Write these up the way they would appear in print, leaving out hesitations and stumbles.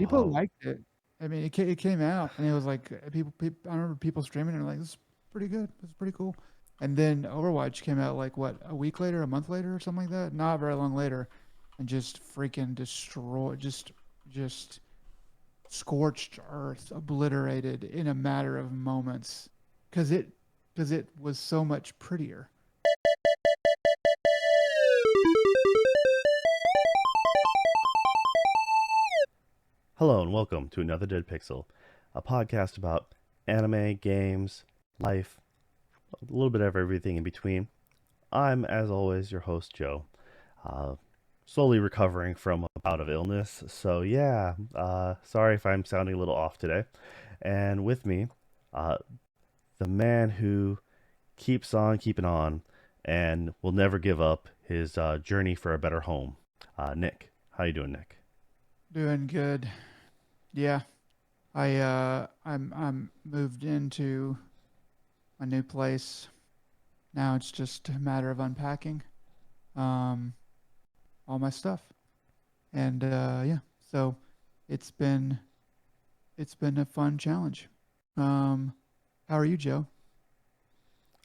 People Oh, liked it. I mean, it came out and it was like I remember people streaming and like, this is pretty good. This is pretty cool. And then Overwatch came out like what, a week later, a month later, or something like that. Not very long later, and just freaking destroyed, just scorched earth, obliterated in a matter of moments, because it was so much prettier. hello and welcome to another Dead Pixel, a podcast about anime, games, life, a little bit of everything in between. I'm, as always, your host, Joe. Uh, Slowly recovering from a bout of illness, so yeah, sorry if I'm sounding a little off today. And with me, uh, the man who keeps on keeping on and will never give up his journey for a better home, Nick. How you doing, Nick? Doing good. Yeah, I'm moved into my new place. Now it's just a matter of unpacking um all my stuff. And yeah, so it's been it's been a fun challenge. Um how are you, Joe?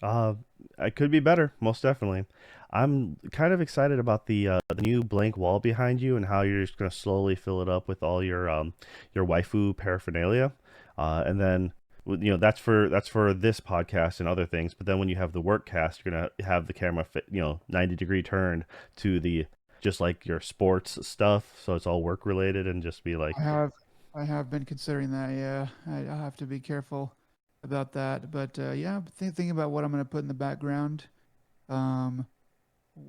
Uh, I could be better, most definitely. I'm kind of excited about the new blank wall behind you and how you're just gonna slowly fill it up with all your waifu paraphernalia, and then that's for this podcast and other things. But then when you have the work cast, you're gonna have the camera 90-degree turned to the just like your sports stuff, so it's all work related and just be like, I have I have been considering that. Yeah, I have to be careful about that. But yeah, I'm thinking about what I'm going to put in the background. Um,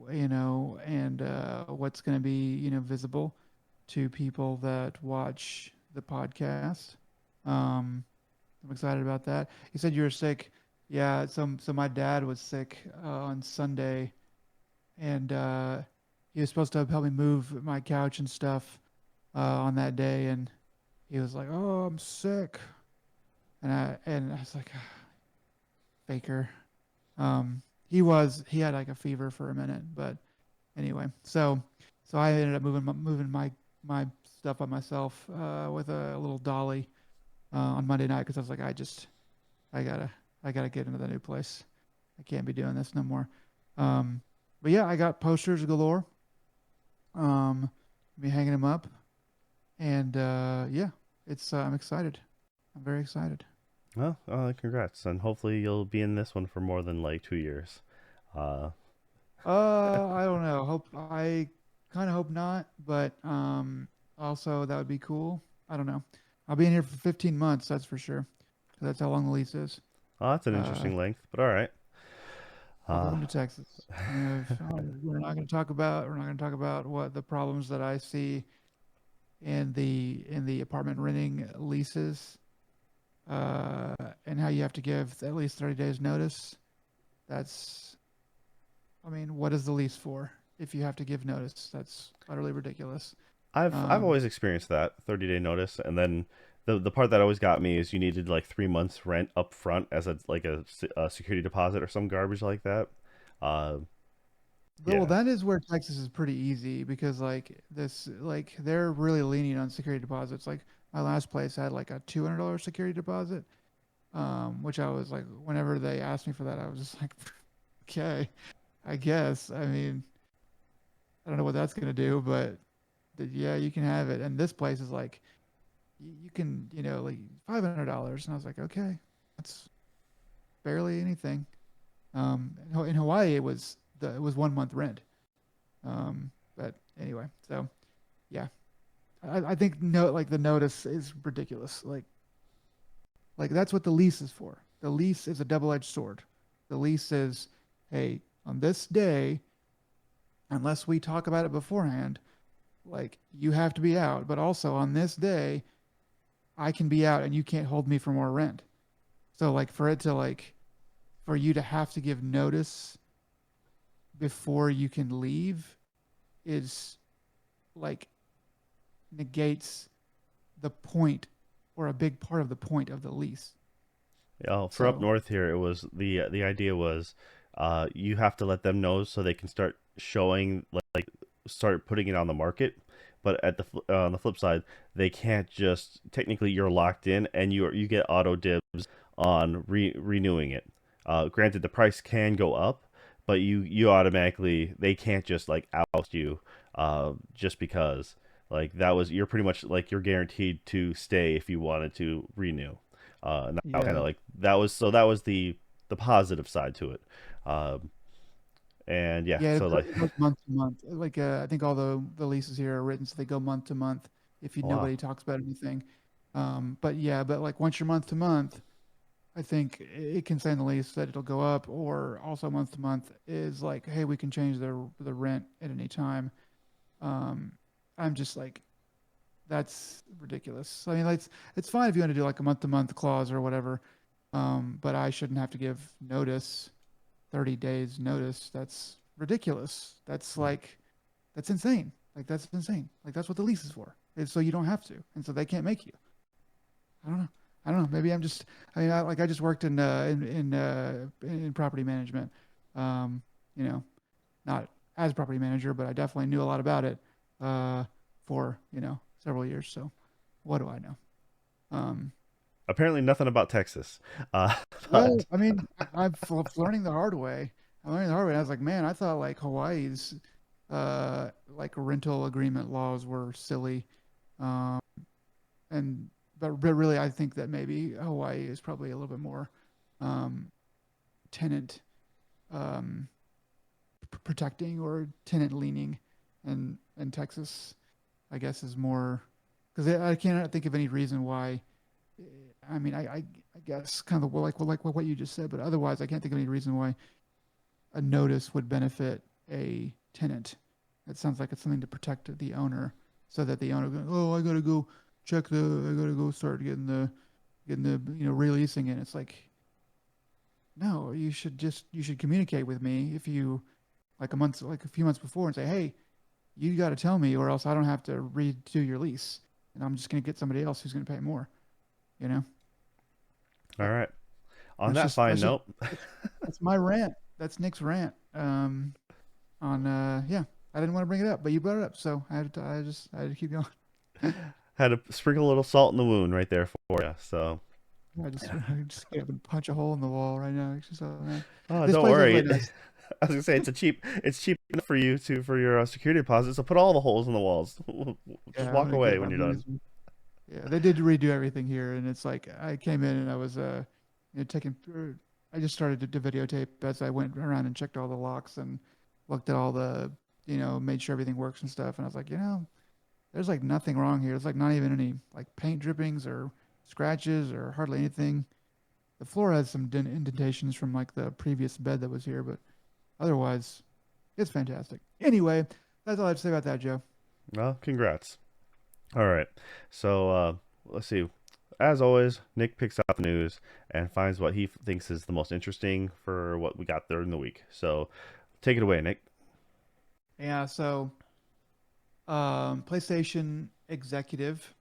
and what's going to be visible to people that watch the podcast. Um, I'm excited about that. You said you were sick. Yeah, so my dad was sick on Sunday, and he was supposed to help me move my couch and stuff on that day, and he was like, "Oh, I'm sick," and I was like, "Faker." He had like a fever for a minute, but anyway, so I ended up moving my stuff by myself with a little dolly on Monday night because I was like, I gotta I gotta get into the new place. I can't be doing this no more. Um, but yeah, I got posters galore. Be hanging them up, and yeah, it's I'm excited. I'm very excited. well, congrats, and hopefully you'll be in this one for more than like 2 years. Uh, I don't know. Hope I kind of hope not, but also that would be cool. I don't know. I'll be in here for 15 months, that's for sure. 'Cause that's how long the lease is. oh, that's an Uh, interesting length, but all right. Uh, Welcome to Texas. We're not going to talk about what the problems that I see in the apartment renting leases, uh, and how you have to give at least 30 days notice. That's I mean, what is the lease for if you have to give notice? That's utterly ridiculous. I've Um, always experienced that 30-day notice, and then the part that always got me is you needed like 3 months rent up front as a security deposit or some garbage like that. Uh, well, yeah. that is where Texas is pretty easy because like they're really lenient on security deposits. Like my last place had like a $200 security deposit, which I was like, whenever they asked me for that, I was just like, okay, I guess. I mean, I don't know what that's gonna do, but yeah, you can have it. And this place is like, you can, like $500, and I was like, okay, that's barely anything. In Hawaii, it was 1 month rent. But anyway, so yeah, I think no, like the notice is ridiculous. Like that's what the lease is for. The lease is a double-edged sword. The lease says, hey, on this day, unless we talk about it beforehand, like you have to be out. But also on this day, I can be out, and you can't hold me for more rent. So like for you to have to give notice before you can leave is like negates the point or a big part of the point of the lease. For up So, north here, it was the idea was, you have to let them know so they can start showing, like start putting it on the market. but on the flip side, they can't just technically you're locked in and you get auto dibs on renewing it. Granted, the price can go up, but you automatically they can't just like oust you just because like that was you're pretty much like you're guaranteed to stay if you wanted to renew. And that was kind Yeah. of like that was so that was the positive side to it. Um, and yeah, Yeah, so like it goes month to month. Like I think all the leases here are written so they go month to month if you wow. nobody talks about anything. But yeah, but like once you're month to month, I think it can say in the lease that it'll go up, or also month to month is like, hey, we can change the rent at any time. Um, I'm just like, that's ridiculous. I mean, like, it's fine if you want to do like a month to month clause or whatever, but I shouldn't have to give notice, 30 days notice. That's ridiculous. That's insane. Like that's insane. Like that's what the lease is for. It's so you don't have to, and so they can't make you. I don't know. I don't know. Maybe I'm just. I mean, I just worked in property management. Um, you know, not as property manager, but I definitely knew a lot about it uh, for several years. So what do I know? Um, Apparently nothing about Texas. Uh, well, but I mean, learning the hard way. I'm learning the hard way. I was like, man, I thought like Hawaii's like rental agreement laws were silly. Um, and but really, I think that maybe Hawaii is probably a little bit more um, tenant um, protecting or tenant leaning, and Texas, I guess, is more because I cannot think of any reason why. I mean, I guess kind of like what you just said, but otherwise, I can't think of any reason why a notice would benefit a tenant. It sounds like it's something to protect the owner, so that the owner goes, oh, I gotta go I gotta go start getting the releasing it. It's like, no, you should communicate with me if you like a few months before and say, hey, you got to tell me, or else I don't have to redo your lease, and I'm just gonna get somebody else who's gonna pay more. You know, all but right. On that fine that's just note, that's my rant. That's Nick's rant. On yeah, I didn't want to bring it up, but you brought it up, so I had to keep going. had to sprinkle a little salt in the wound right there for you. So, I just get up and punch a hole in the wall right now. It's just so mad. oh, This don't place is worry. really nice. I was gonna say it's cheap enough for you to for your security deposit. So put all the holes in the walls. Just Yeah, I'm walk gonna get away it. I when you're might done. as well. Yeah, they did redo everything here, and it's like I came in and I was taking. I just started to videotape as I went around and checked all the locks and looked at all the made sure everything works and stuff. And I was like, there's like nothing wrong here. There's like not even any like paint drippings or scratches or hardly anything. The floor has some indentations from like the previous bed that was here, but otherwise, it's fantastic. Anyway, that's all I have to say about that, Joe. Well, congrats. All right. So let's see. As always, Nick picks out the news and finds what he thinks is the most interesting for what we got there in the week. So take it away, Nick. Yeah, so PlayStation executive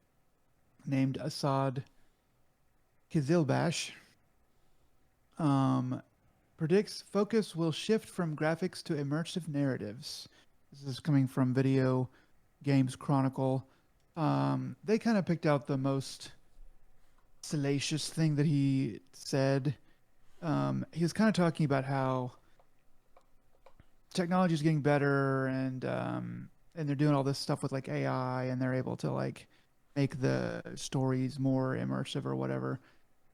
named Assad Kizilbash um, predicts focus will shift from graphics to immersive narratives. This is coming from Video Games Chronicle. They kind of picked out the most salacious thing that he said. He was kind of talking about how technology is getting better, and they're doing all this stuff with like AI, and they're able to like make the stories more immersive or whatever.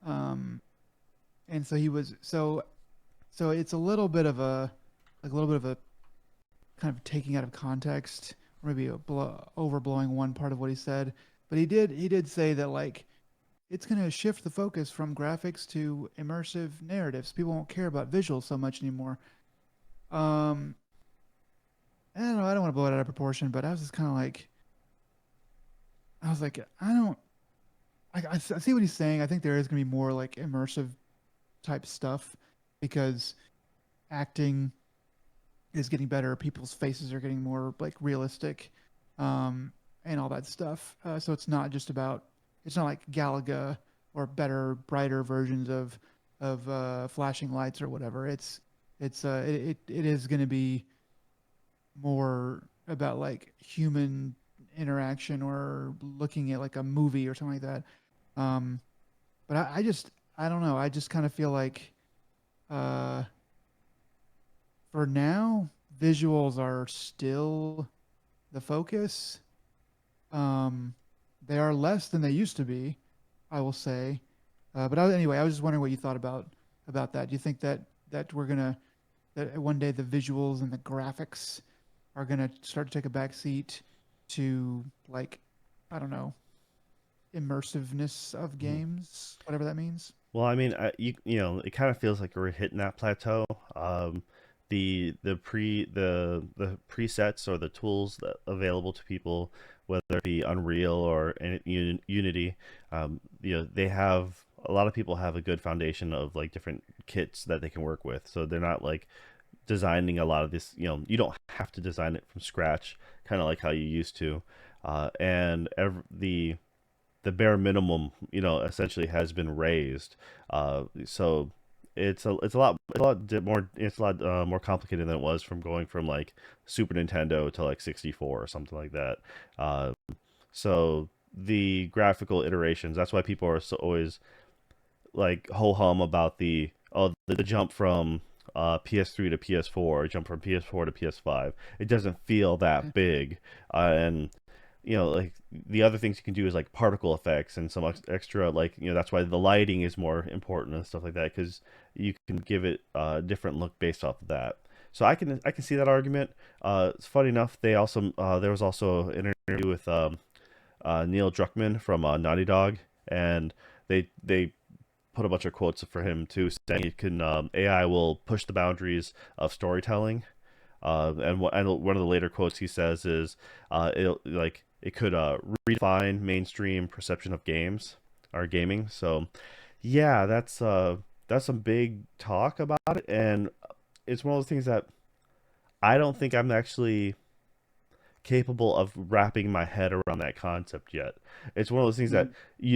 Um, and so he was so it's a little bit of a kind of taking out of context, or maybe overblowing one part of what he said. But he did say that like it's going to shift the focus from graphics to immersive narratives. People won't care about visuals so much anymore. Um, I don't know. I don't want to blow it out of proportion, but I was just kind of like, I was like, I don't. I see what he's saying. I think there is going to be more like immersive type stuff because acting is getting better. People's faces are getting more like realistic, and all that stuff. So it's not just about. It's not like Galaga or better, brighter versions of flashing lights or whatever. It is going to be more about like human interaction or looking at like a movie or something like that. Um, but I don't know. I just kind of feel like uh, for now, visuals are still the focus. Um, they are less than they used to be, I will say. Anyway, I was just wondering what you thought about that. Do you think that we're gonna that one day the visuals and the graphics are gonna start to take a back seat to like I don't know immersiveness of Mhm. games, whatever that means? Well, I mean, you know, it kind of feels like we're hitting that plateau. The presets or the tools that available to people, whether it be Unreal or Unity, you know, they have a lot of people have a good foundation of like different kits that they can work with. So they're not like designing a lot of this. You know, you don't have to design it from scratch, kind of like how you used to. And the bare minimum, you know, essentially has been raised. So it's a lot more complicated than it was from going from like Super Nintendo to like 64 or something like that. Uh, so the graphical iterations, that's why people are always like ho hum about the jump from PS3 to PS4, jump from PS4 to PS5. It doesn't feel Yeah, that big, and you know, like the other things you can do is like particle effects and some extra, like, you know, that's why the lighting is more important and stuff like that, because you can give it a different look based off of that. So I can see that argument. It's funny enough, they also there was also an interview with Neil Druckmann from Naughty Dog, and they put a bunch of quotes for him too, saying it can AI will push the boundaries of storytelling. And one of the later quotes he says is, it could redefine mainstream perception of games or gaming. So yeah, that's some big talk about it, and it's one of those things that I don't think I'm actually capable of wrapping my head around that concept yet. It's one of those things yeah,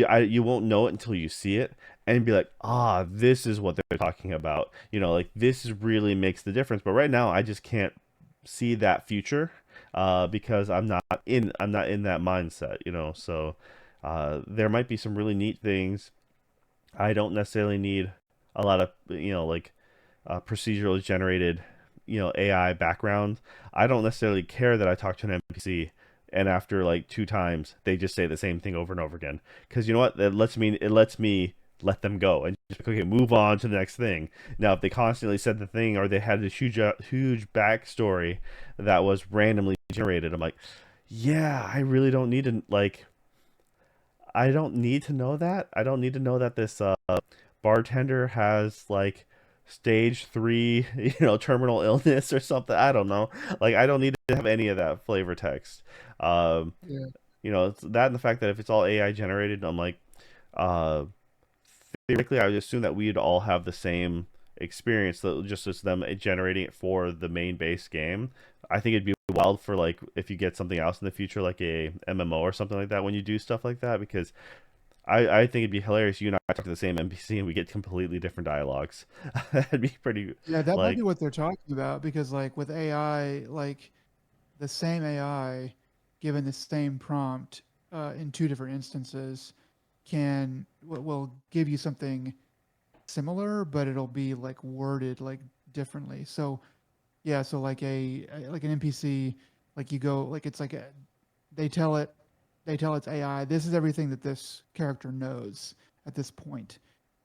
that you won't know it until you see it and be like, ah, this is what they're talking about. You know, like this really makes the difference. But right now, I just can't see that future because I'm not in that mindset. You know, so there might be some really neat things. I don't necessarily need a lot of, you know, like procedurally generated, you know, AI background. I don't necessarily care that I talk to an NPC and after like two times they just say the same thing over and over again. Because you know what? It lets me let them go and just okay, move on to the next thing. Now, if they constantly said the thing or they had this huge backstory that was randomly generated, I'm like, yeah, I really don't need to like. I don't need to know that. I don't need to know that this bartender has like stage three, you know, terminal illness or something. I don't know. Like, I don't need to have any of that flavor text. Um, yeah. you know, it's that and the fact that if it's all AI generated, I'm like, uh, theoretically, I would assume that we'd all have the same experience, that just as them generating it for the main base game. I think it'd be wild for like if you get something else in the future, like a MMO or something like that, when you do stuff like that, because I think it'd be hilarious. You and I talk to the same NPC and we get completely different dialogues. That'd be pretty Yeah, that might be like what they're talking about because like with AI, like the same AI given the same prompt in two different instances will give you something similar, but it'll be like worded like differently. So yeah, so like an NPC, like you go like it's like a, they tell it they tell its AI this is everything that this character knows at this point,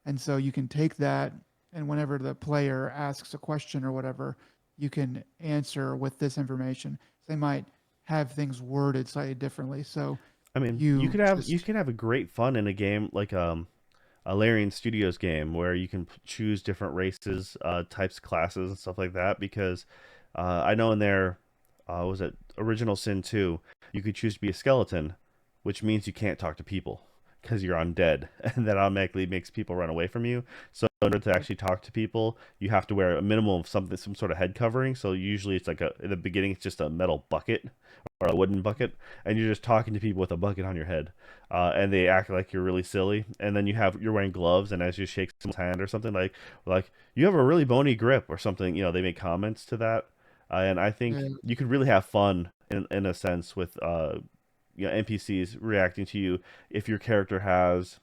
and so you can take that and whenever the player asks a question or whatever, you can answer with this information. So they might have things worded slightly differently. So I mean, you you just could have a great fun in a game like a Larian Studios game where you can choose different races, types, classes, and stuff like that. Because I know in their was it Original Sin 2, you could choose to be a skeleton, which means you can't talk to people because you're undead, and that automatically makes people run away from you. So in order to actually talk to people, you have to wear a minimum of something, some sort of head covering. So usually it's like in the beginning, it's just a metal bucket or a wooden bucket, and you're just talking to people with a bucket on your head, and they act like you're really silly. And then you're wearing gloves, and as you shake someone's hand or something like you have a really bony grip or something, you know, they make comments to that, and I think uh, you could really have fun in a sense with NPCs reacting to you if your character has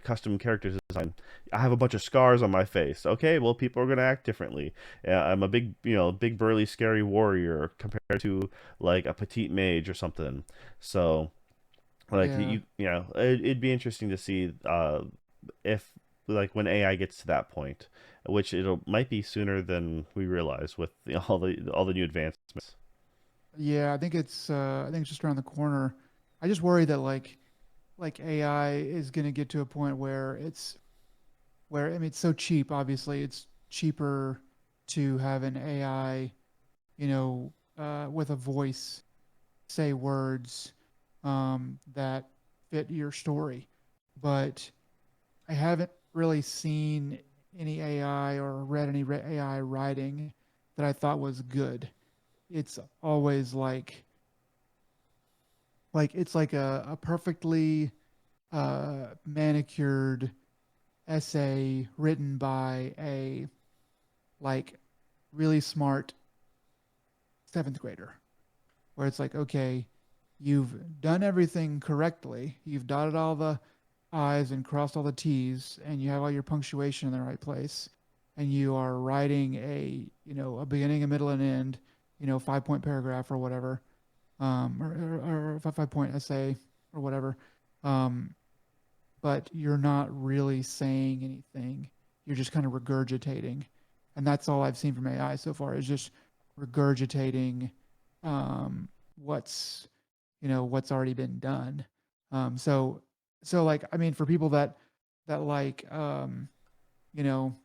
custom character design. I have a bunch of scars on my face. Okay, well people are gonna act differently. I'm a big big burly scary warrior compared to like a petite mage or something. So like Yeah. it'd be interesting to see if like when AI gets to that point, which it'll might be sooner than we realize with all the new advancements. Yeah, I think it's just around the corner. I just worry that like AI is going to get to a point where I mean it's so cheap, obviously. It's cheaper to have an AI, with a voice say words that fit your story. But I haven't really seen any AI or read any AI writing that I thought was good. It's always like it's like a perfectly manicured essay written by a like really smart seventh grader, where it's like, okay, you've done everything correctly, you've dotted all the I's and crossed all the T's, and you have all your punctuation in the right place, and you are writing a beginning, a middle, and end, 5 point paragraph or whatever, or 5 point essay or whatever. Um, but you're not really saying anything. You're just kind of regurgitating. And that's all I've seen from AI so far is just regurgitating um, what's what's already been done. So like I mean for people that like you know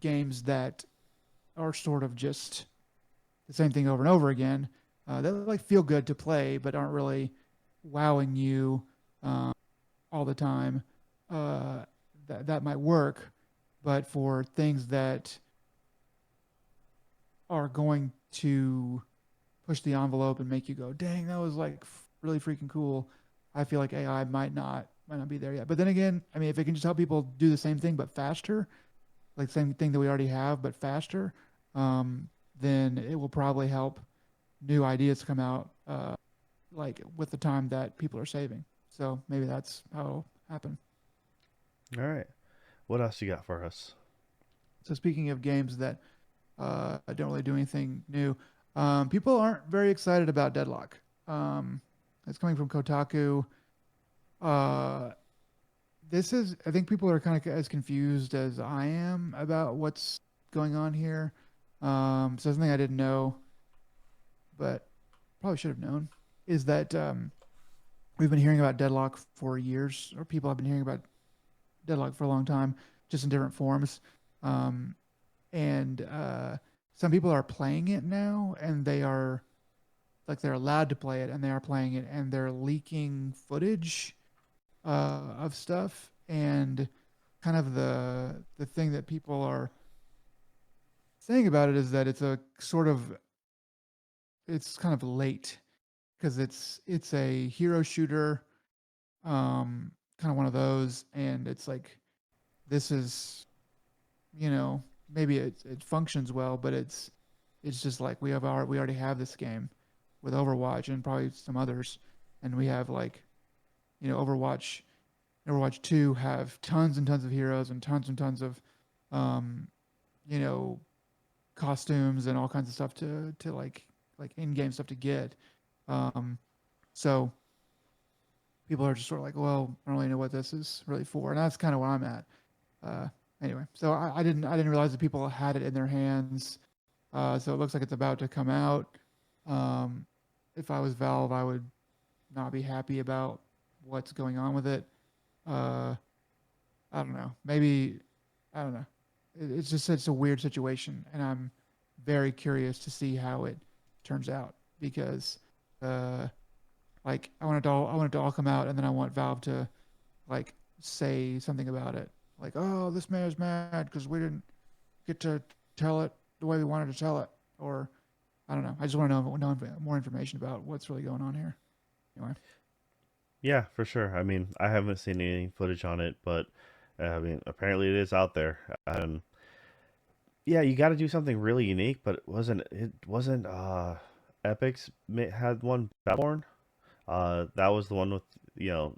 games that are sort of just the same thing over and over again, that like feel good to play but aren't really wowing you um, all the time, uh, that might work. But for things that are going to push the envelope and make you go, "Dang, that was like really freaking cool," I feel like AI might not be there yet. But then again, I mean, if it can just help people do the same thing but faster, like the same thing that we already have but faster, um, then it will probably help new ideas come out, like with the time that people are saving. So maybe that's how it'll happen. All right, what else you got for us? So speaking of games that don't really do anything new, people aren't very excited about Deadlock. Um, it's coming from Kotaku. Uh, I think people are kind of as confused as I am about what's going on here. So something I didn't know, but probably should have known, is that we've been hearing about Deadlock for years, or people have been hearing about Deadlock for a long time, just in different forms. Um, and some people are playing it now, and they're allowed to play it, and they are playing it, and they're leaking footage of stuff, and kind of the thing that people are saying about it is that it's kind of late because it's a hero shooter, kind of one of those, and it's like this is maybe it functions well, but it's just like we already have this game with Overwatch and probably some others, and we have like Overwatch. Overwatch 2 have tons and tons of heroes and tons of um, you know costumes and all kinds of stuff to like in-game stuff to get. Um, so people are just sort of like, well, I don't really know what this is really for, and that's kind of where I'm at. Uh, anyway, so I didn't realize that people had it in their hands. So it looks like it's about to come out. Um, if I was Valve, I would not be happy about what's going on with it. Uh, I don't know. Maybe I don't know. It's just it's a weird situation, and I'm very curious to see how it turns out because uh, like I want it to all come out, and then I want Valve to like say something about it, like, "Oh, this man is mad because we didn't get to tell it the way we wanted to tell it," or I don't know. I just want to know more information about what's really going on here. Anyway, Yeah, for sure. I mean, I haven't seen any footage on it, but I mean, apparently it is out there. Yeah, you got to do something really unique, but it wasn't Epic's had one Battleborn? That was the one with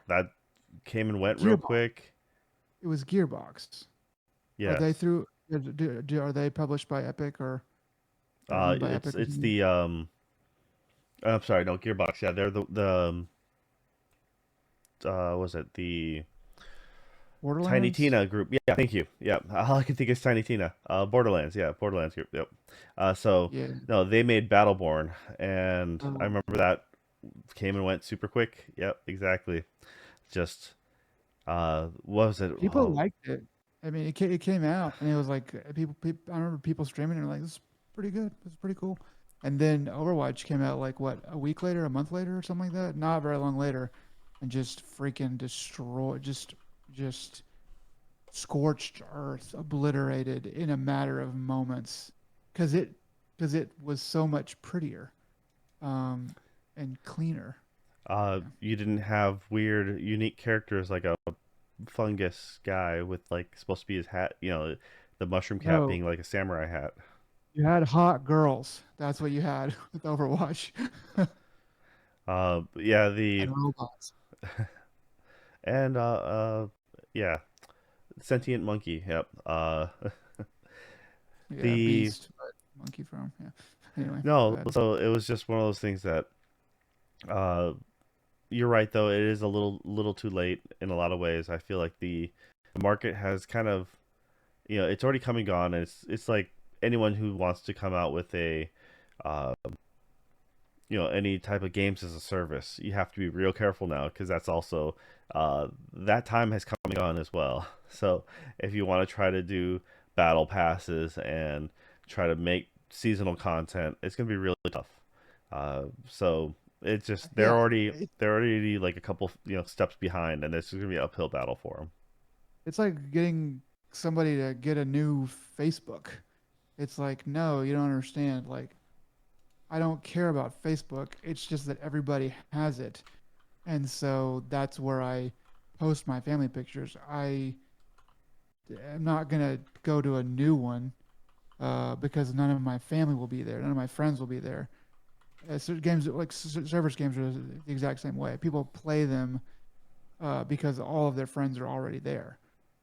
that came and went real Gearbox. quick. It was Gearbox. Are they Yes. through? Are they published by Epic or owned by It's Epic or it's something? the I'm sorry, no, Gearbox. Yeah, they're the was it the Tiny Borderlands. Tina group? Yeah, thank you. Yeah, all I can think is Tiny Tina. Borderlands. Yeah, Borderlands group. Yep. So Yeah. no, they made Battleborn, and I Um, remember that came and went super quick. Yep, exactly. Just what was it? People liked it. I mean, it came out and it was like people. I remember people streaming and like, "This is pretty good. This is pretty cool." And then Overwatch came out like what, a week later, a month later, or something like that. Not very long later, and just freaking destroyed, just scorched earth, obliterated in a matter of moments, because it was so much prettier, um, and cleaner. Yeah. You didn't have weird, unique characters like a fungus guy with like supposed to be his hat. The mushroom cap No, being like a samurai hat. you had hot girls. That's what you had with Overwatch. Yeah, the And robots. and yeah, sentient monkey. Yep. Yeah, The beast, but monkey form. Yeah. Anyway, go no, ahead. so it was just one of those things that uh you're right though, it is a little too late in a lot of ways. I feel like the market has kind of it's already come and gone, and it's like anyone who wants to come out with a uh any type of games as a service, you have to be real careful now because that's also that time has come and gone as well. So if you want to try to do battle passes and try to make seasonal content, it's gonna be really tough. So it's just Yeah, they're already like a couple steps behind, and this is gonna be an uphill battle for them. it's like getting somebody to get a new Facebook. It's like, no, you don't understand. Like, I don't care about Facebook. It's just that everybody has it. And so that's where I post my family pictures. I am not going to go to a new one because none of my family will be there. None of my friends will be there. So games like service games are the exact same way. People play them because all of their friends are already there.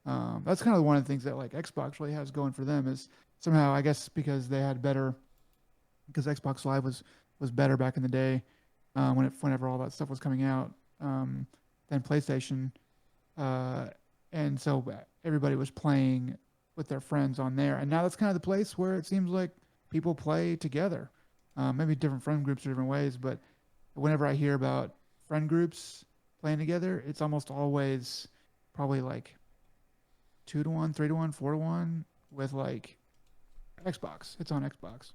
That's kind of one of the things that like Xbox really has going for them is somehow I guess because they had better because Xbox Live was better back in the day whenever all that stuff was coming out than PlayStation, uh, and so everybody was playing with their friends on there, and now that's kind of the place where it seems like people play together. Maybe different friend groups or different ways, but whenever I hear about friend groups playing together, it's almost always probably like 2 to 1, 3 to 1, 4 to 1 with like Xbox. It's on Xbox,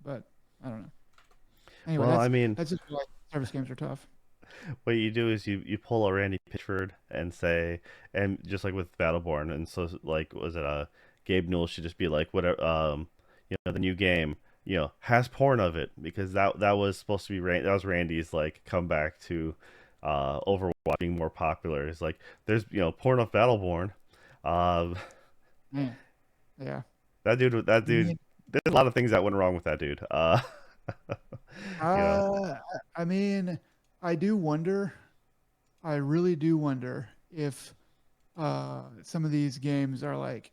but I don't know. Anyway, Well, I mean, that's just why service games are tough. what you do is you pull a Randy Pitchford and say, and just like with Battleborn, and so like was it Gabe Newell should just be like whatever the new game has porn of it because that was supposed to be that was Randy's like comeback to Overwatch being more popular. It's like there's porn of Battleborn. Um, Man, yeah. that I dude, mean, there's a lot of things that went wrong with that dude. You know, uh, I mean, I do wonder. I really do wonder if some of these games are like,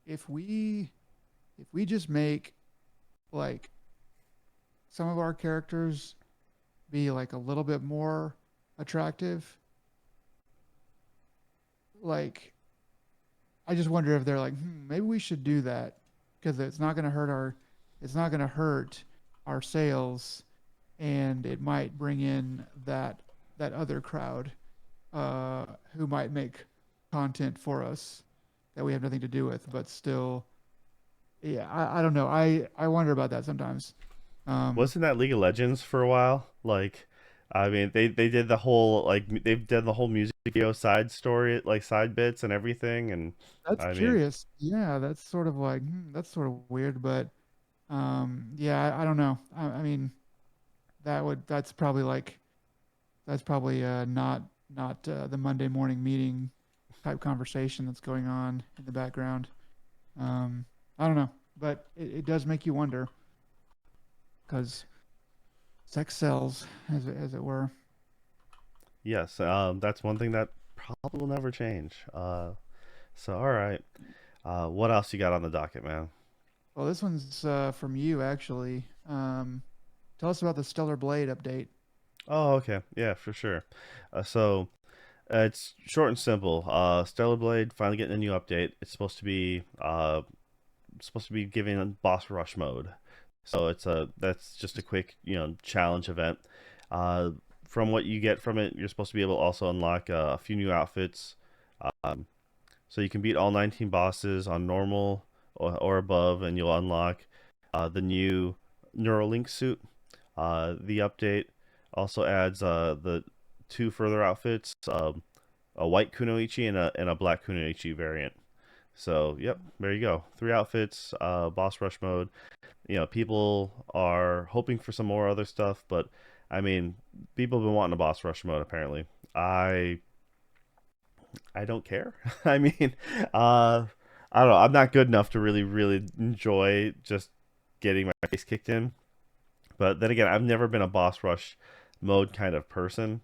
if we just make like some of our characters be like a little bit more attractive, like I just wonder if they're like, maybe we should do that because it's not going to hurt our sales, and it might bring in that other crowd uh, who might make content for us that we have nothing to do with, but still, yeah, I don't know. I wonder about that sometimes. Um, wasn't that League of Legends for a while? Like, I mean, they did the whole they've done the whole music video side story, like side bits and everything, and that's I mean, curious. Yeah, that's sort of like that's sort of weird, but yeah, I don't know. I mean, that's probably like that's probably not the Monday morning meeting type conversation that's going on in the background. Um, I don't know, but it does make you wonder because sex sells, as it were. Yes, that's one thing that probably will never change. So all right, what else you got on the docket, man? Well, this one's from you actually. Tell us about the Stellar Blade update. Oh, okay, yeah, for sure. So it's short and simple. Stellar Blade finally getting a new update. It's supposed to be giving a boss rush mode. So that's just a quick challenge event. Uh, from what you get from it, you're supposed to be able to also unlock a few new outfits. Um, so you can beat all 19 bosses on normal or above, and you'll unlock the new Neuralink suit. The update also adds the two further outfits, a white Kunoichi and a black Kunoichi variant. So, yep, there you go. Three outfits, boss rush mode. People are hoping for some more other stuff, but I mean, people have been wanting a boss rush mode apparently. I I don't care. I mean, uh, I don't know. I'm not good enough to really enjoy just getting my face kicked in. But then again, I've never been a boss rush mode kind of person.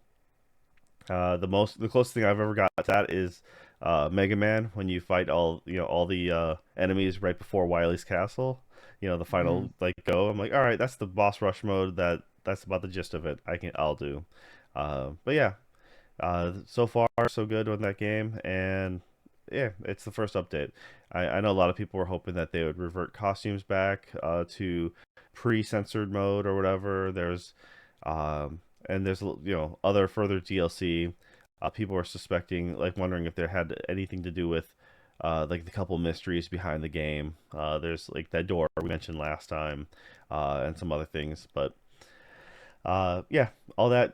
The closest thing I've ever got to that is Mega Man when you fight all the enemies right before Wily's castle. The Mm, final like go. I'm like, all right, that's the boss rush mode. That's about the gist of it. I'll do. But yeah, so far so good on that game, and yeah, it's the first update. I know a lot of people were hoping that they would revert costumes back to pre-censored mode or whatever. There's other further DLC. People were suspecting, like, wondering if there had anything to do with like the couple mysteries behind the game. There's like that door we mentioned last time, and some other things, but yeah, all that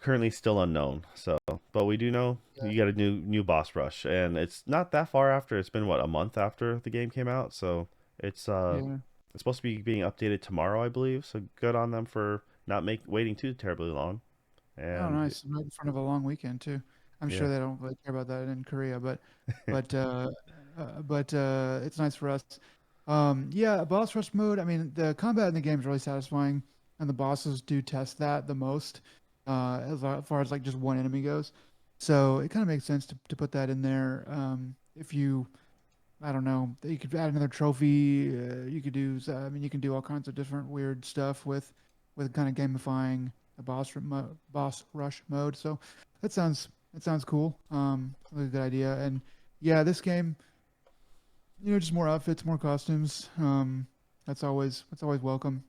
currently still unknown. So, but we do know yeah, you got a new boss rush, and it's not that far after. It's been what, a month after the game came out, so it's uh yeah. it's supposed to be being updated tomorrow, I believe. So good on them for not make waiting too terribly long. Oh, And nice. Right in front of a long weekend too. I'm yeah, sure they don't really care about that in Korea, but uh, it's nice for us. Yeah, boss rush mode. I mean, the combat in the game is really satisfying, and the bosses do test that the most, far as like just one enemy goes. So it kind of makes sense to put that in there. If you I don't know. You could add another trophy. You could do. I mean, you can do all kinds of different weird stuff with kind of gamifying the boss rush mode. So that sounds cool. Really good idea. And yeah, this game, just more outfits, more costumes. That's always welcome.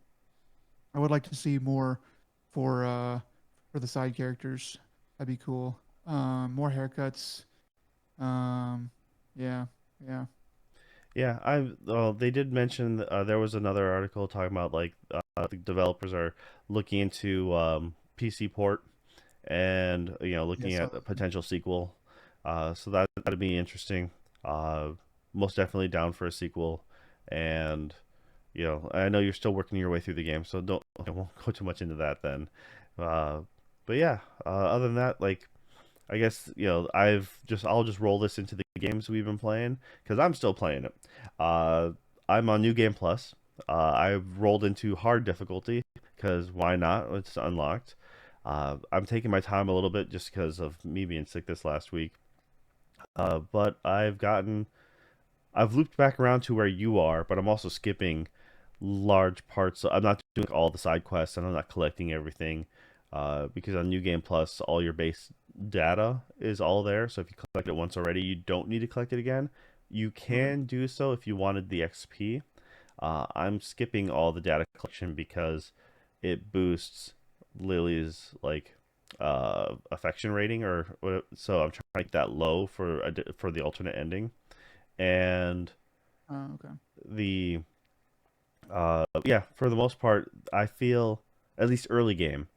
I would like to see more for uh for the side characters. That'd be cool. More haircuts. Um, yeah, yeah. yeah, they did mention there was another article talking about like the developers are looking into PC port and looking Yes. at a potential sequel. So that'd be interesting. Uh, Most definitely down for a sequel, and I know you're still working your way through the game, so I won't go too much into that then. Uh, but yeah, other than that, like I guess I'll just roll this into the games we've been playing because I'm still playing it. Uh, I'm on New Game Plus. I've rolled into hard difficulty because why not? It's unlocked. I'm taking my time a little bit just because of me being sick this last week. But I've looped back around to where you are, but I'm also skipping large parts. I'm not doing all the side quests, and I'm not collecting everything because on New Game Plus, all your base data is all there. So if you collect it once already, you don't need to collect it again. You Okay. can do so if you wanted the XP. I'm skipping all the data collection because it boosts Lily's like affection rating so I'm trying to make that low for the alternate ending. And Okay. the yeah, for the most part, I feel at least early game,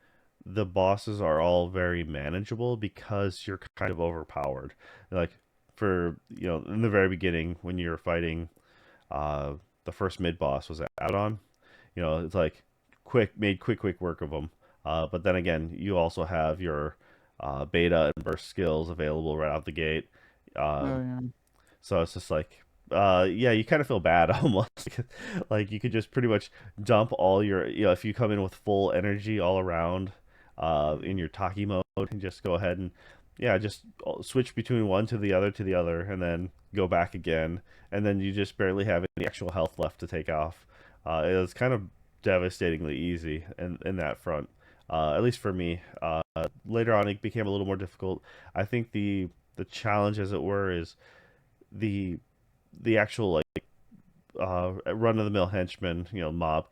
the bosses are all very manageable because you're kind of overpowered. Like for in the very beginning when you're fighting uh the first mid boss was Abaddon. It's like quick work of them. But then again, you also have your beta and burst skills available right out the gate. Uh, Oh yeah. so it's just like, yeah, you kind of feel bad almost. Like you could just pretty much dump all your, if you come in with full energy all around, in your Taki mode, mode and just go ahead and yeah, just switch between one to the other, and then go back again, and then you just barely have any actual health left to take off. It was kind of devastatingly easy in that front, at least for me. Later on, it became a little more difficult. I think the challenge, as it were, is the actual like run of the mill henchmen, mob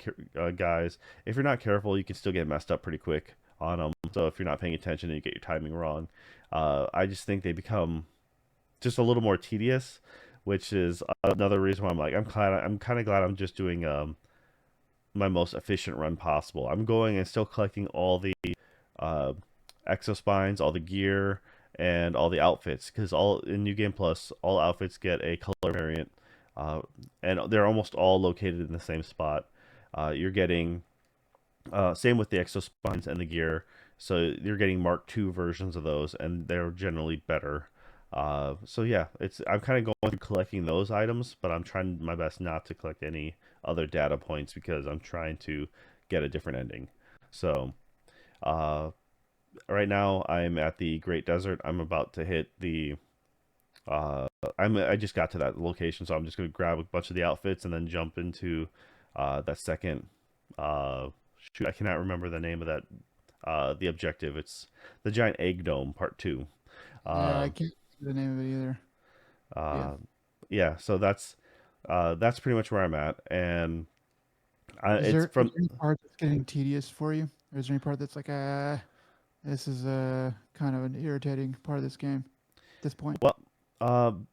guys. If you're not careful, you can still get messed up pretty quick on them. So if you're not paying attention and you get your timing wrong, I just think they become just a little more tedious, which is another reason why I'm kind of glad I'm just doing my most efficient run possible. I'm going and still collecting all the uh, exospines, all the gear, and all the outfits because all in New Game Plus, all outfits get a color variant, uh, and they're almost all located in the same spot. You're getting same with the exospines and the gear, so you're getting Mark II versions of those, and they're generally better. So yeah, it's I'm kind of going through collecting those items, but I'm trying my best not to collect any other data points because I'm trying to get a different ending. So uh, right now I'm at the Great Desert. I'm about to hit the uh I just got to that location, so I'm just gonna grab a bunch of the outfits and then jump into that second uh shoot, I cannot remember the name of that the objective. It's the giant egg dome part two. Yeah, I Um can't see the name of it either. Yeah. uh yeah, so that's pretty much where I'm at, and it's Is from there any part that's getting tedious for you? Or is there any part that's like, this is kind of an irritating part of this game at this point? well um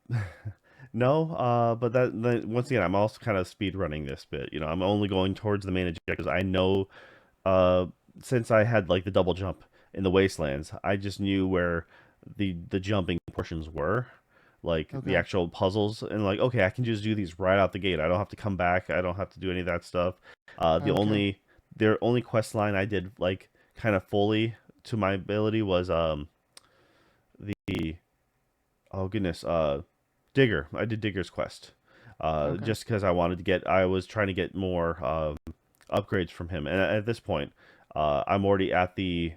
no, but once again, I'm also kind of speed running this bit. I'm only going towards the main objectives. I know, uh, since I had like the double jump in the wastelands, I just knew where the jumping portions were, like the Okay. actual puzzles, and like okay, I can just do these right out the gate. I don't have to come back. I don't have to do any of that stuff. The Okay. only their only quest line I did like kind of fully to my ability was the oh goodness, Digger. I did Digger's quest. Okay. Just because I was trying to get more upgrades from him. And at this point, I'm already at the,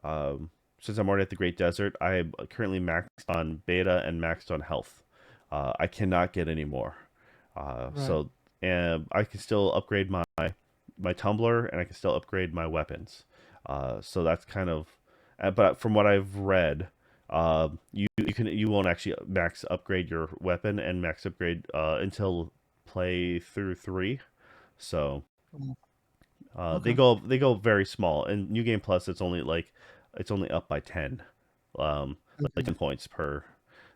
since I'm already at the Great Desert, I am currently maxed on beta and maxed on health. I cannot get any more. Right. And I can still upgrade my tumbler, and I can still upgrade my weapons. So that's kind of, but from what I've read, you won't actually max upgrade your weapon and max upgrade until play through three. So Mm. Okay. they go very small. In New Game Plus, it's only up by 10, like Okay. 10 points per.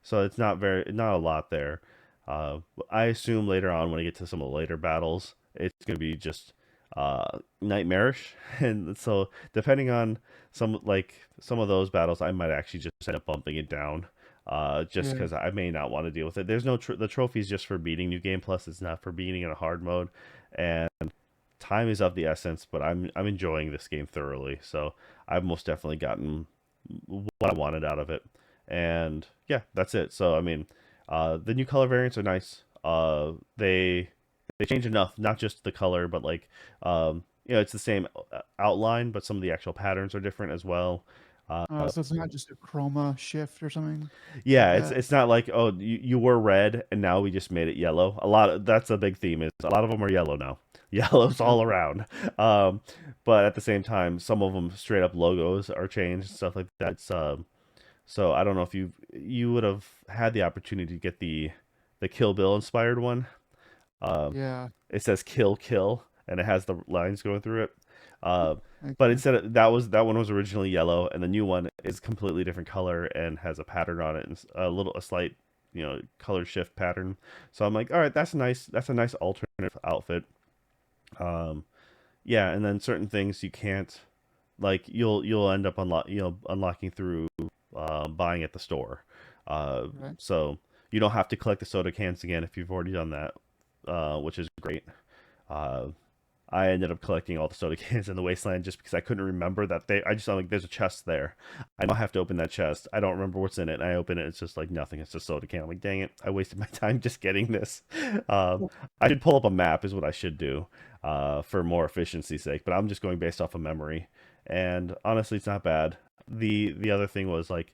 So it's not a lot there. I assume later on when I get to some of the later battles, it's gonna be just nightmarish, and so depending on some of those battles, I might actually just end up bumping it down. Just Yeah. because I may not want to deal with it. There's no the trophy's just for beating New Game Plus. It's not for beating in a hard mode, and time is of the essence, but I'm enjoying this game thoroughly. So I've most definitely gotten what I wanted out of it. And yeah, that's it. So I mean, the new color variants are nice. They change enough, not just the color, but like it's the same outline, but some of the actual patterns are different as well. Uh, So it's not just a chroma shift or something like yeah, that. it's not like oh you were red and now we just made it yellow. That's a big theme is a lot of them are yellow now. Yellow's all Okay. around. Um, but at the same time, some of them straight up logos are changed stuff like that. So I don't know if you would have had the opportunity to get the Kill Bill inspired one. Um, Yeah. it says kill kill and it has the lines going through it. Uh, but Okay. instead of, that one was originally yellow, and the new one is completely different color and has a pattern on it and a slight color shift pattern. So I'm like, all right, that's nice. That's a nice alternative outfit. Um, yeah, and then certain things you can't like you'll end up unlocking through buying at the store. Right. So you don't have to collect the soda cans again if you've already done that, which is great. Uh, I ended up collecting all the soda cans in the wasteland just because I couldn't remember that I just thought like there's a chest there. I don't have to open that chest. I don't remember what's in it. And I open it, it's just like nothing. It's just soda can. I'm like, dang it, I wasted my time just getting this. Um, I should pull up a map is what I should do for more efficiency's sake. But I'm just going based off of memory, and honestly, it's not bad. the other thing was like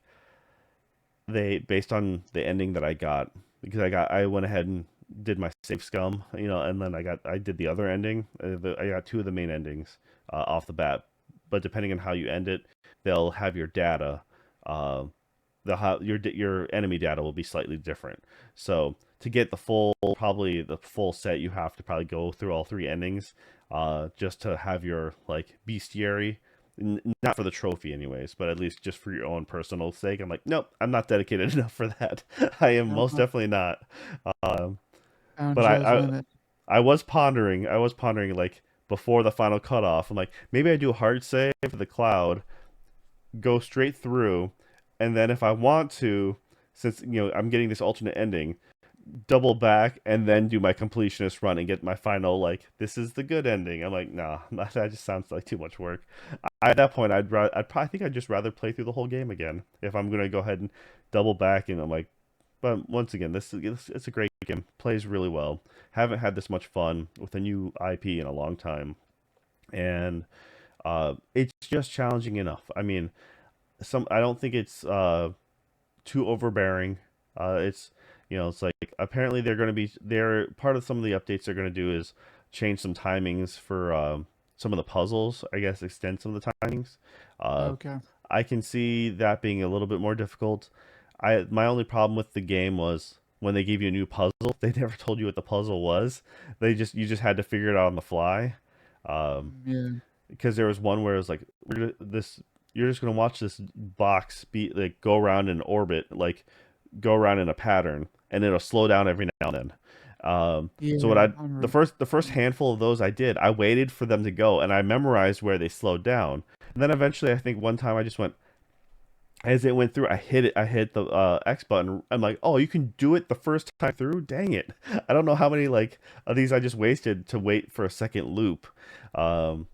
they based on the ending that I got because I went ahead and did my safe scum, and then I did the other ending. I got two of the main endings off the bat, but depending on how you end it, they'll have your data. Uh, they'll have your enemy data will be slightly different. So to get probably the full set, you have to probably go through all three endings, just to have your like bestiary. Not for the trophy, anyways, but at least just for your own personal sake. I'm like, nope, I'm not dedicated enough for that. I am most Uh, definitely not. Um, Found but Joe's limit. I was pondering like before the final cutoff. I'm like, maybe I do a hard save for the cloud, go straight through, and then if I want to, since I'm getting this alternate ending, double back and then do my completionist run and get my final like this is the good ending. I'm like, nah, that just sounds like too much work. At that point, I'd probably think I'd just rather play through the whole game again if I'm gonna go ahead and double back. And I'm like, but once again, it's a great game. Plays really well. Haven't had this much fun with a new IP in a long time, and it's just challenging enough. I mean, I don't think it's too overbearing. It's it's like apparently they're part of some of the updates they're going to do is change some timings for some of the puzzles. I guess extend some of the timings. Uh, Okay. I can see that being a little bit more difficult. My only problem with the game was when they gave you a new puzzle, they never told you what the puzzle was. You just had to figure it out on the fly. Um, Yeah. because there was one where it was like you're just gonna watch this box be like go around in orbit, like go around in a pattern, and it'll slow down every now and then. So what Yeah. I the first handful of those I did, I waited for them to go, and I memorized where they slowed down. And then eventually, I think one time I just went as it went through, I hit it. I hit the X button. I'm like, oh, you can do it the first time through. Dang it! I don't know how many like of these I just wasted to wait for a second loop. Um,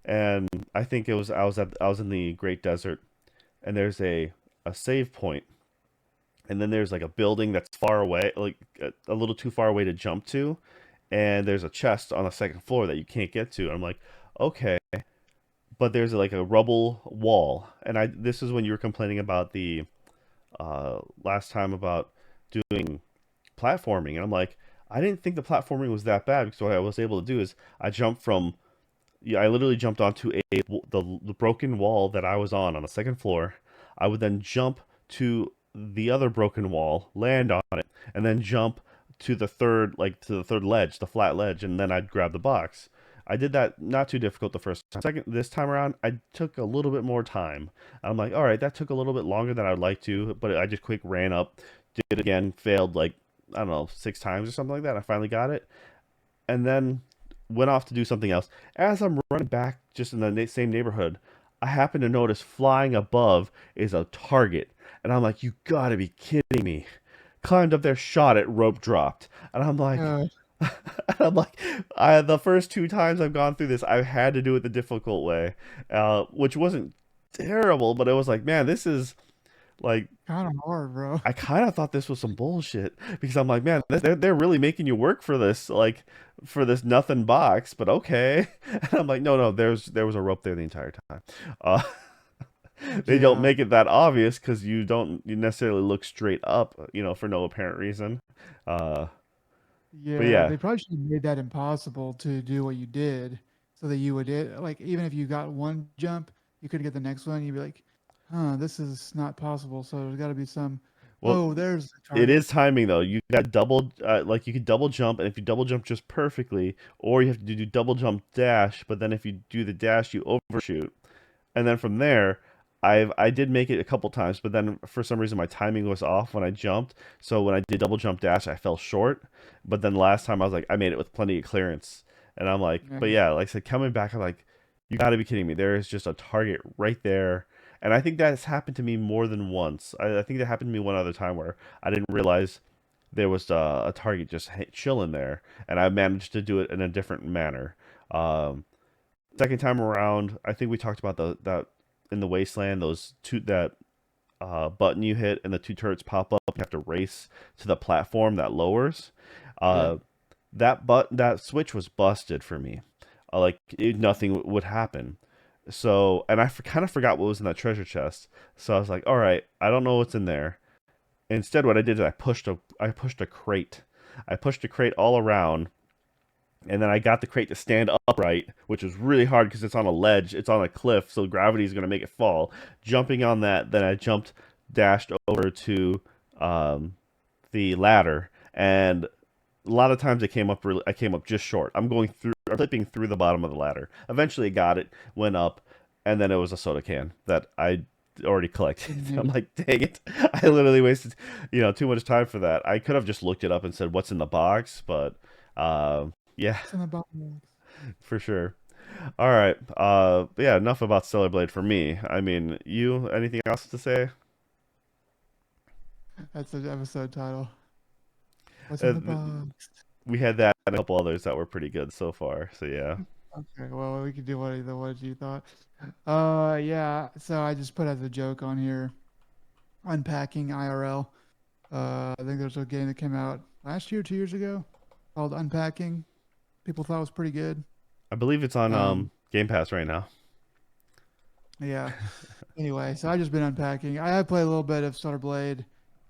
and I think it was I was in the Great Desert, and there's a save point, and then there's like a building that's far away, like a little too far away to jump to, and there's a chest on the second floor that you can't get to. I'm like, okay, but there's like a rubble wall, and I this is when you were complaining about the last time about doing platforming, and I'm like, I didn't think the platforming was that bad because what I was able to do is I jumped from yeah, I literally jumped onto the broken wall that I was on the second floor. I would then jump to the other broken wall, land on it, and then jump to the third ledge, the flat ledge, and then I'd grab the box. I did that not too difficult the first time. Second, this time around, I took a little bit more time. I'm like, all right, that took a little bit longer than I'd like to, but I just quick ran up, did it again, failed like I don't know 6 times or something like that. I finally got it, and then went off to do something else. As I'm running back just in the same neighborhood, I happen to notice flying above is a target. And I'm like, you gotta be kidding me. Climbed up there, shot it, rope dropped. And I'm like, Uh, the first 2 times I've gone through this, I've had to do it the difficult way, which wasn't terrible, but it was like, man, this is like Kind of hard, bro. I kind of thought this was some bullshit because I'm like, man, they're really making you work for this, like for this nothing box. But okay, and I'm like, no, there was a rope there the entire time. Uh, they don't Yeah. make it that obvious because you necessarily look straight up, for no apparent reason. Uh, but Yeah. yeah, They probably should have made that impossible to do what you did so that you would it like even if you got one jump, you could get the next one. You'd be like, huh, this is not possible. So there's got to be some. well, Oh, there's the it target. is timing though. You got double, like you could double jump, and if you double jump just perfectly, or you have to do double jump dash, but then if you do the dash, you overshoot. And then from there, I did make it a couple times, but then for some reason my timing was off when I jumped. So when I did double jump dash, I fell short. But then last time I was like, I made it with plenty of clearance, and I'm like, but Nice. yeah, like I said, coming back, I'm like, you got to be kidding me. There is just a target right there. And I think that's happened to me more than once. I think that happened to me one other time where I didn't realize there was a target just chilling there, and I managed to do it in a different manner. Um, Second time around, I think we talked about the that in the wasteland, those two that button you hit and the two turrets pop up. You have to race to the platform that lowers. Yeah. Uh, that switch was busted for me. Nothing would happen. So, and kind of forgot what was in that treasure chest. So I was like, all right, I don't know what's in there. Instead, what I did is I pushed a crate. I pushed a crate all around, and then I got the crate to stand upright, which was really hard because it's on a ledge, it's on a cliff, so gravity is going to make it fall. Jumping on that, then I dashed over to um, the ladder, and a lot of times I came up just short. I'm flipping through the bottom of the ladder. Eventually, got it, went up, and then it was a soda can that I already collected. Didn't I'm need it. like, dang it! I literally wasted, too much time for that. I could have just looked it up and said what's in the box, but yeah, It's in the bottom. for sure. All right. Yeah. Enough about Stellar Blade for me. I mean, you anything else to say? That's the episode title. What's in Uh, the box? we had that and a couple others that were pretty good so far. So yeah. Okay, well, we could do what you thought. Yeah. So I just put as a joke on here, unpacking IRL. I think there's a game that came out last year, 2 years ago, called Unpacking. People thought it was pretty good. I believe it's on Um, Game Pass right now. yeah. Anyway, so I just been unpacking. I have played a little bit of Solar Blade,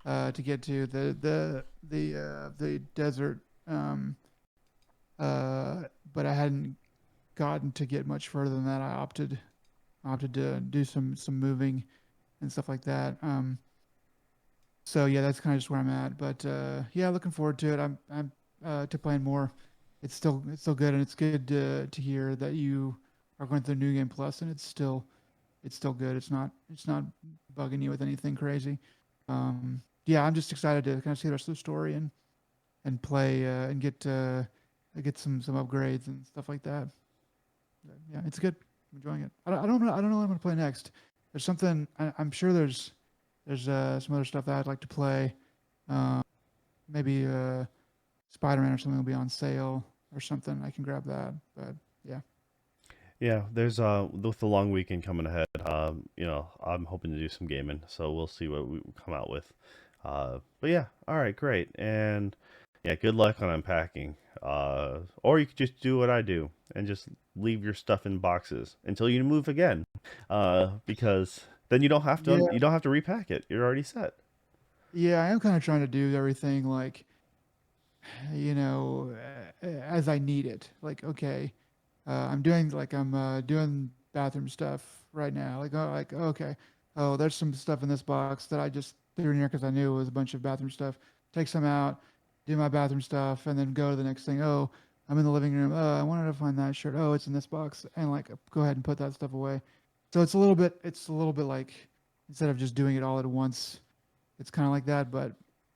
to get to the desert. Um, but I hadn't gotten to get much further than that. I opted to do some moving and stuff like that. So yeah, that's kind of just where I'm at. But yeah, looking forward to it. I'm to playing more. It's still good, and it's good to hear that you are going through New Game Plus, and it's still good. It's not bugging you with anything crazy. Yeah, I'm just excited to kind of see the rest of the story and play and get some upgrades and stuff like that. Yeah, it's good. I'm enjoying it. I don't know what I'm gonna play next. There's something I'm sure there's some other stuff that I'd like to play. Um, Maybe Spider-Man or something will be on sale or something. I can grab that. But yeah, Yeah, there's with the long weekend coming ahead, I'm hoping to do some gaming, so we'll see what we come out with. But yeah, all right, great. And yeah, good luck on unpacking. Or you could just do what I do and just leave your stuff in boxes until you move again. Because then yeah, you don't have to repack it. You're already set. yeah. I am kind of trying to do everything like as I need it. Like okay, I'm doing bathroom stuff right now. Like okay, oh there's some stuff in this box that I just threw in here because I knew it was a bunch of bathroom stuff. Take some out, do my bathroom stuff, and then go to the next thing. Oh, I'm in the living room. Oh, I wanted to find that shirt. Oh, it's in this box, and like go ahead and put that stuff away. So it's a little bit like instead of just doing it all at once, it's kind of like that. But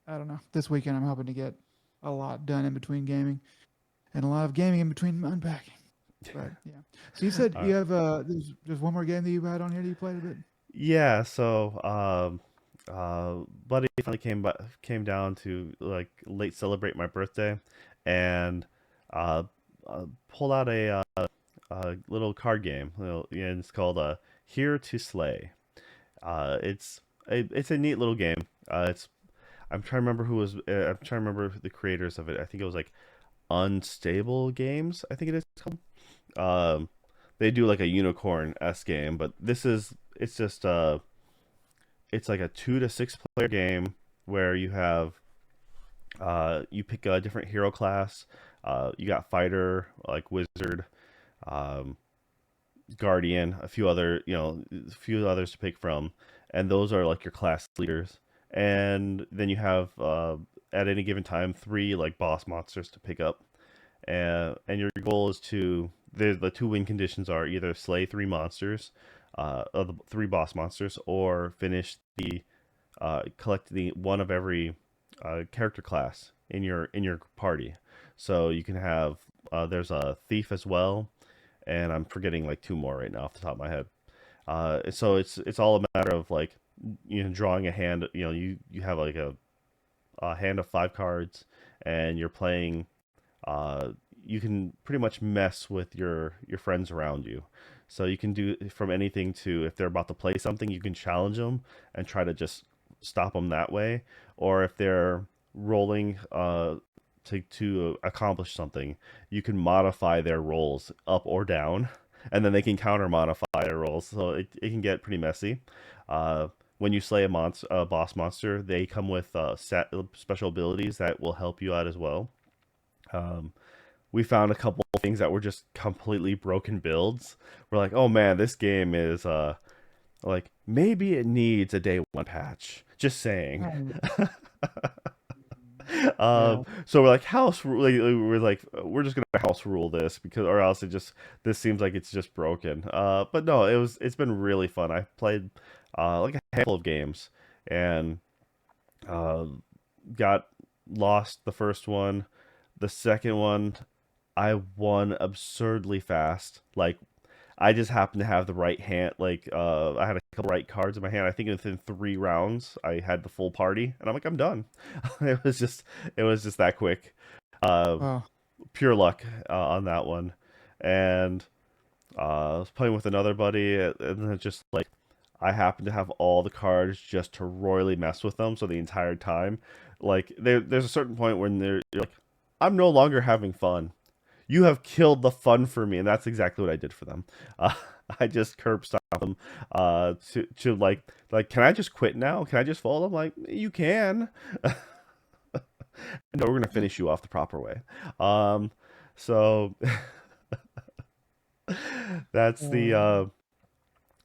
I don't know. This weekend I'm hoping to get a lot done in between gaming and a lot of gaming in between unpacking. But yeah. So you said All you right. have there's one more game that you had on here that you played a bit. Yeah, so buddy finally came down to like late celebrate my birthday, and uh, pulled out a little card game. Yeah, it's called Here to Slay. It's a neat little game. It's I'm trying to remember I'm trying to remember the creators of it. I think it was like Unstable Games. I think it is called. Um, they do like a unicorn s game, but it's just it's like a 2 to 6 player game where you pick a different hero class. You got fighter, like wizard, um, guardian, a few others to pick from, and those are like your class leaders. And then you have at any given time three like boss monsters to pick up, and your goal is to the two win conditions are either slay three monsters, of the three boss monsters, or finish the collect the one of every character class in your party. So you can have there's a thief as well, and I'm forgetting like two more right now off the top of my head. So it's all a matter of like drawing a hand. You have like a hand of 5 cards, and you're playing. Uh, you can pretty much mess with your friends around you. So you can do from anything to if they're about to play something, you can challenge them and try to just stop them that way. Or if they're rolling to accomplish something, you can modify their rolls up or down. and then they can counter modify their rolls, so it can get pretty messy. When you slay a boss monster, they come with special abilities that will help you out as well. Um, we found a couple of things that were just completely broken builds. We're like, oh man, this game is like maybe it needs a day one patch. Just saying. Oh, yeah. So we're like we're just gonna house rule this because or else this seems like it's just broken. But no, it's been really fun. I played like a handful of games and uh, got lost the first one. The second one, I won absurdly fast. Like I just happened to have the right hand. Like I had a couple right cards in my hand. I think within 3 rounds, I had the full party, and I'm like, I'm done. It was just that quick. Uh, Wow. Pure luck on that one, and I was playing with another buddy, and then just like I happened to have all the cards just to royally mess with them. So the entire time, like there's a certain point when you're like, I'm no longer having fun. You have killed the fun for me, and that's exactly what I did for them. Uh, I just curb stomped them to like, can I just quit now? Can I just fall? I'm like, you can. No, we're gonna finish you off the proper way. Um, so that's the Uh,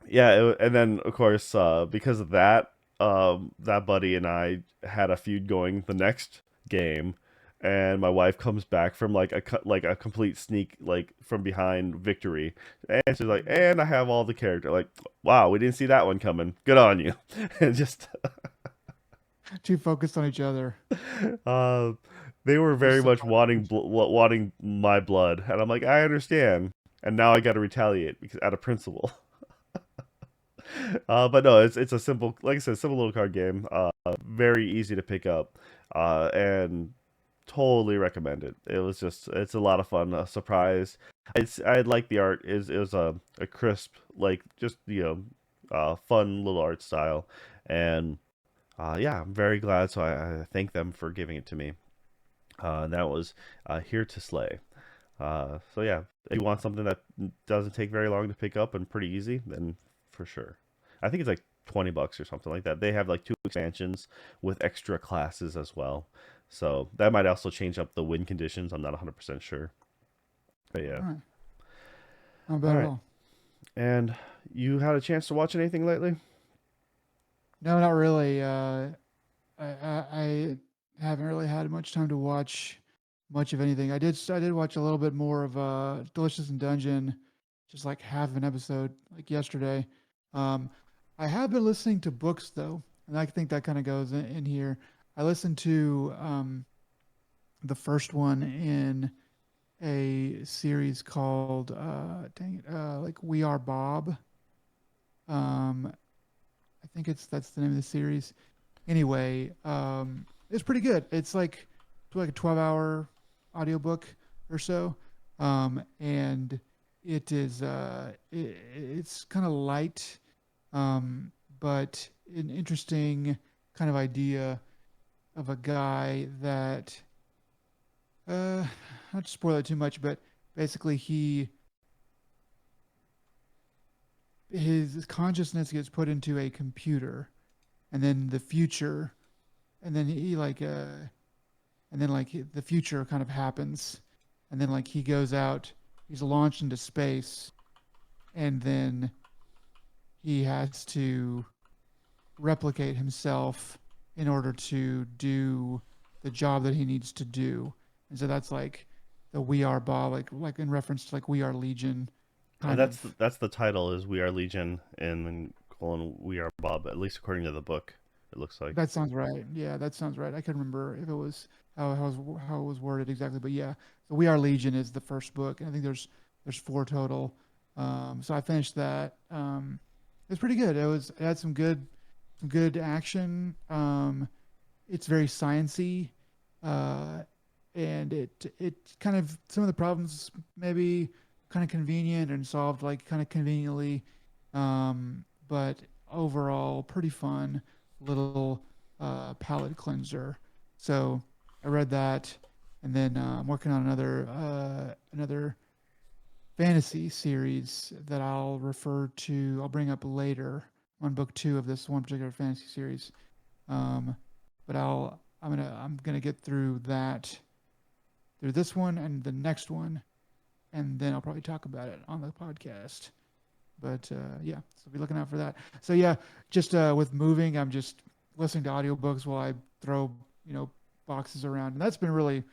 yeah, and then of course because of that, that buddy and I had a feud going the next game, and my wife comes back from like like a complete sneak like from behind victory, and she's like, and I have all the character. Like, wow, we didn't see that one coming. Good on you. And just too focused on each other. uh, they were Just very so much wanting my blood, and I'm like, I understand. And now I got to retaliate because out of principle. But no, it's a simple, like I said, simple little card game. Very easy to pick up, and totally recommend it. It's a lot of fun. A surprise. I like the art. It was a crisp, like just fun little art style, and yeah, I'm very glad. So I thank them for giving it to me. And that was Here to Slay. So yeah, if you want something that doesn't take very long to pick up and pretty easy, then for sure. I think it's like $20 or something like that. They have like 2 expansions with extra classes as well. So that might also change up the win conditions. I'm not 100% sure. But yeah. All right. Not All bad at right. all. And you had a chance to watch anything lately? No, not really. I haven't really had much time to watch much of anything. I did watch a little bit more of Delicious in Dungeon, just like half an episode, like yesterday. Um, I have been listening to books though, and I think that kind of goes in here. I listened to the first one in a series called dang it, like We Are Bob. Um, I think that's the name of the series. Anyway, it's pretty good. It's like a 12-hour audiobook or so. And it's kind of light, but an interesting kind of idea of a guy that not to spoil it too much, but basically his consciousness gets put into a computer, and then the future, and then he like and then like the future kind of happens, and then like he goes out, he's launched into space, and then he has to replicate himself in order to do the job that he needs to do. And so that's like the We Are Bob, like in reference to like We Are Legion, kind of. That's the title is We Are Legion and colon We Are Bob, at least according to the book, it looks like. That sounds right. Yeah, that sounds right. I couldn't remember if it was how it was worded exactly, but yeah, so We Are Legion is the first book, and I think there's four total. So I finished that. It's pretty good. It had some good action. It's very sciency, uh, and it kind of some of the problems maybe kind of convenient and solved like kind of conveniently, but overall pretty fun little palate cleanser. So I read that, and then I'm working on another fantasy series that I'll refer to. I'll bring up later on book two of this one particular fantasy series. Um, but I'm gonna get through that through this one and the next one, and then I'll probably talk about it on the podcast. But yeah, so be looking out for that. So yeah, just with moving, I'm just listening to audiobooks while I throw you know boxes around, and that's been really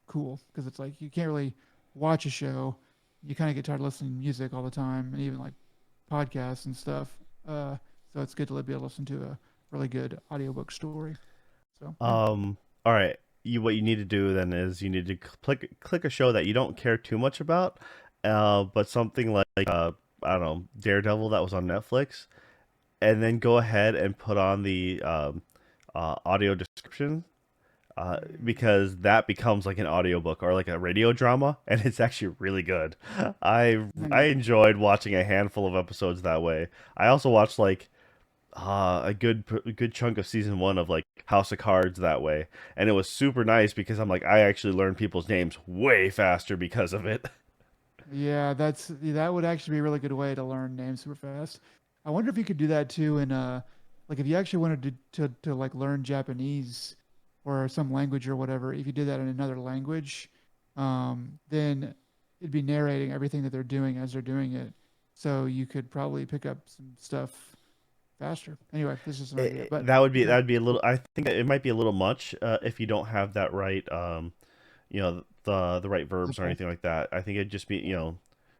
cool because it's like you can't really watch a show. You kind of get tired of listening to music all the time, and even like podcasts and stuff. So it's good to be able to listen to a really good audiobook story. So yeah, All right. What you need to do then is you need to click a show that you don't care too much about, but something like I don't know, Daredevil that was on Netflix, and then go ahead and put on the audio description, mm, because that becomes like an audiobook or like a radio drama, and it's actually really good. I nice. enjoyed watching a handful of episodes that way. I also watched like a good chunk of season one of like House of Cards that way, and it was super nice because I'm like I actually learned people's names way faster because of it. Yeah, that would actually be a really good way to learn names super fast. I wonder if you could do that too in like if you actually wanted to like learn Japanese or some language or whatever, if you did that in another language, then it'd be narrating everything that they're doing as they're doing it. So you could probably pick up some stuff faster. Anyway, this is an idea. But That yeah, would be a little. I think it might be a little much if you don't have that right. The right verbs or simple. anything like that. I think it'd just be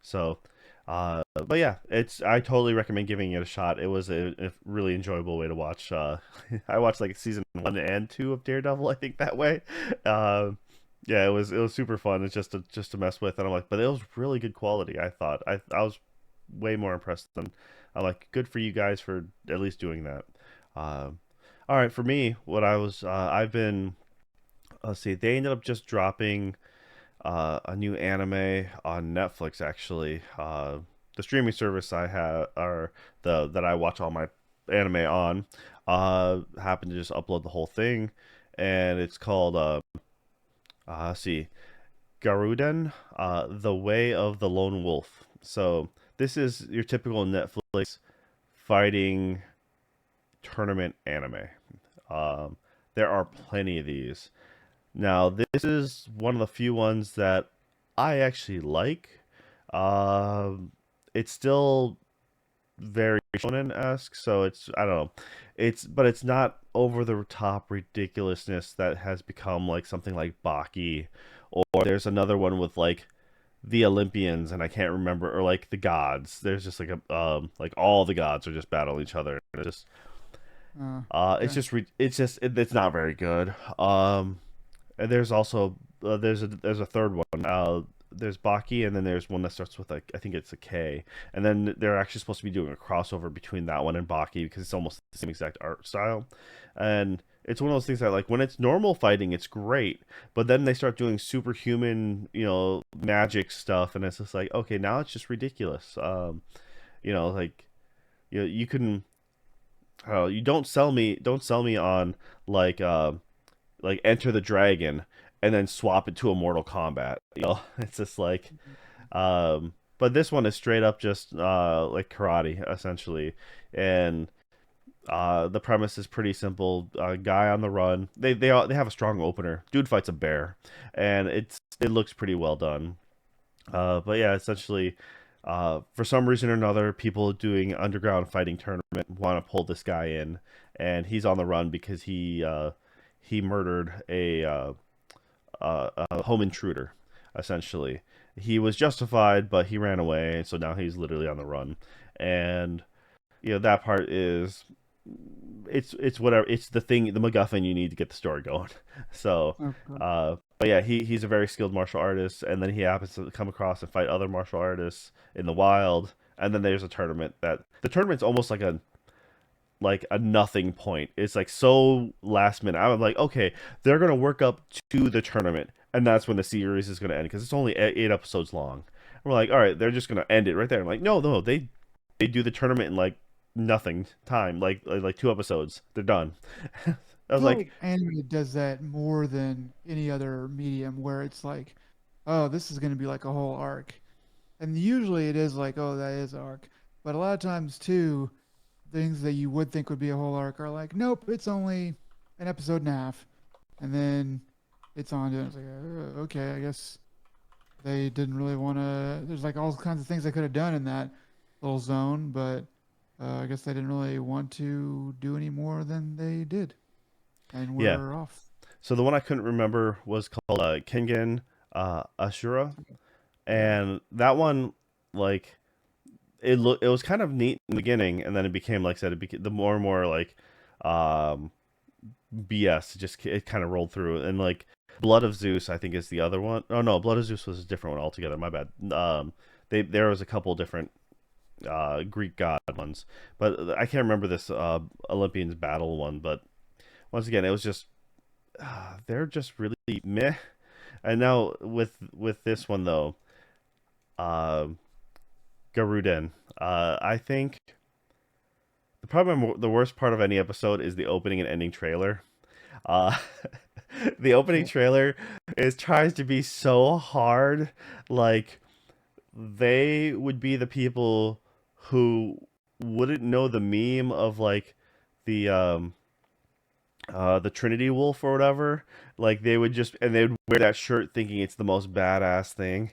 so. But yeah, it's I totally recommend giving it a shot. It was a really enjoyable way to watch. I watched like season one and two of Daredevil. I think that way. Uh, yeah, it was super fun. It's just to mess with, and I'm like, but it was really good quality. I thought I was way more impressed than I'm like, good for you guys for at least doing that. All right, for me, what I've been let's see, they ended up just dropping a new anime on Netflix. Actually, the streaming service I have or the that I watch all my anime on, happened to just upload the whole thing, and it's called let's see, Garouden, The Way of the Lone Wolf. So this is your typical Netflix fighting tournament anime. Um, there are plenty of these. Now, this is one of the few ones that I actually like. Um, it's still very shonen-esque, so it's I don't know. It's not over the top ridiculousness that has become like something like Baki, or there's another one with like the Olympians and I can't remember, or like the gods. There's just like a like all the gods are just battling each other. And Okay. it's not very good. And there's also there's a third one. There's Baki, and then there's one that starts with like I think it's a K, and then they're actually supposed to be doing a crossover between that one and Baki because it's almost the same exact art style, and it's one of those things that like when it's normal fighting, it's great, but then they start doing superhuman, magic stuff, and it's just like okay, now it's just ridiculous. Like you can, you don't sell me on like like Enter the Dragon and then swap it to a Mortal Kombat. It's just like, but this one is straight up just like karate essentially, and the premise is pretty simple. Guy on the run. They have a strong opener. Dude fights a bear, and it looks pretty well done. But yeah, essentially, for some reason or another, people doing underground fighting tournament want to pull this guy in, and he's on the run because he murdered a home intruder. Essentially, he was justified, but he ran away, so now he's literally on the run. And that part is it's whatever. It's the thing, the MacGuffin you need to get the story going. So, Okay. but yeah, he's a very skilled martial artist, and then he happens to come across and fight other martial artists in the wild. And then there's a tournament that the tournament's almost like a nothing point. It's like so last minute. I'm like, okay, they're gonna work up to the tournament, and that's when the series is gonna end because it's only 8 episodes long. And we're like, all right, they're just gonna end it right there. I'm like, no, no, they do the tournament in like nothing time, like 2 episodes. They're done. I I was feel like, like anime does that more than any other medium where it's like, oh, this is going to be like a whole arc. and usually it is like, oh, that is arc. But a lot of times too, things that you would think would be a whole arc are like, nope, it's only an episode and a half, and then it's on to it. It's like, okay, I guess they didn't really want to. There's like all kinds of things they could have done in that little zone, but I guess they didn't really want to do any more than they did, and Yeah. we're off. So the one I couldn't remember was called Kengen Ashura, Yeah. and that one, like, it was kind of neat in the beginning, and then it became, like I said, it became the more and more like um, BS. It kind of rolled through, and like Blood of Zeus, I think is the other one. Oh no, Blood of Zeus was a different one altogether. My bad. There was a couple different Greek god ones, but I can't remember this Olympians battle one. But once again, it was just they're just really meh. And now with this one though, uh, Garouden, I think the worst part of any episode is the opening and ending trailer. Uh, the opening Yeah. trailer is tries to be so hard, like they would be the people who wouldn't know the meme of like the the Trinity Wolf or whatever. Like they would just and they would wear that shirt thinking it's the most badass thing.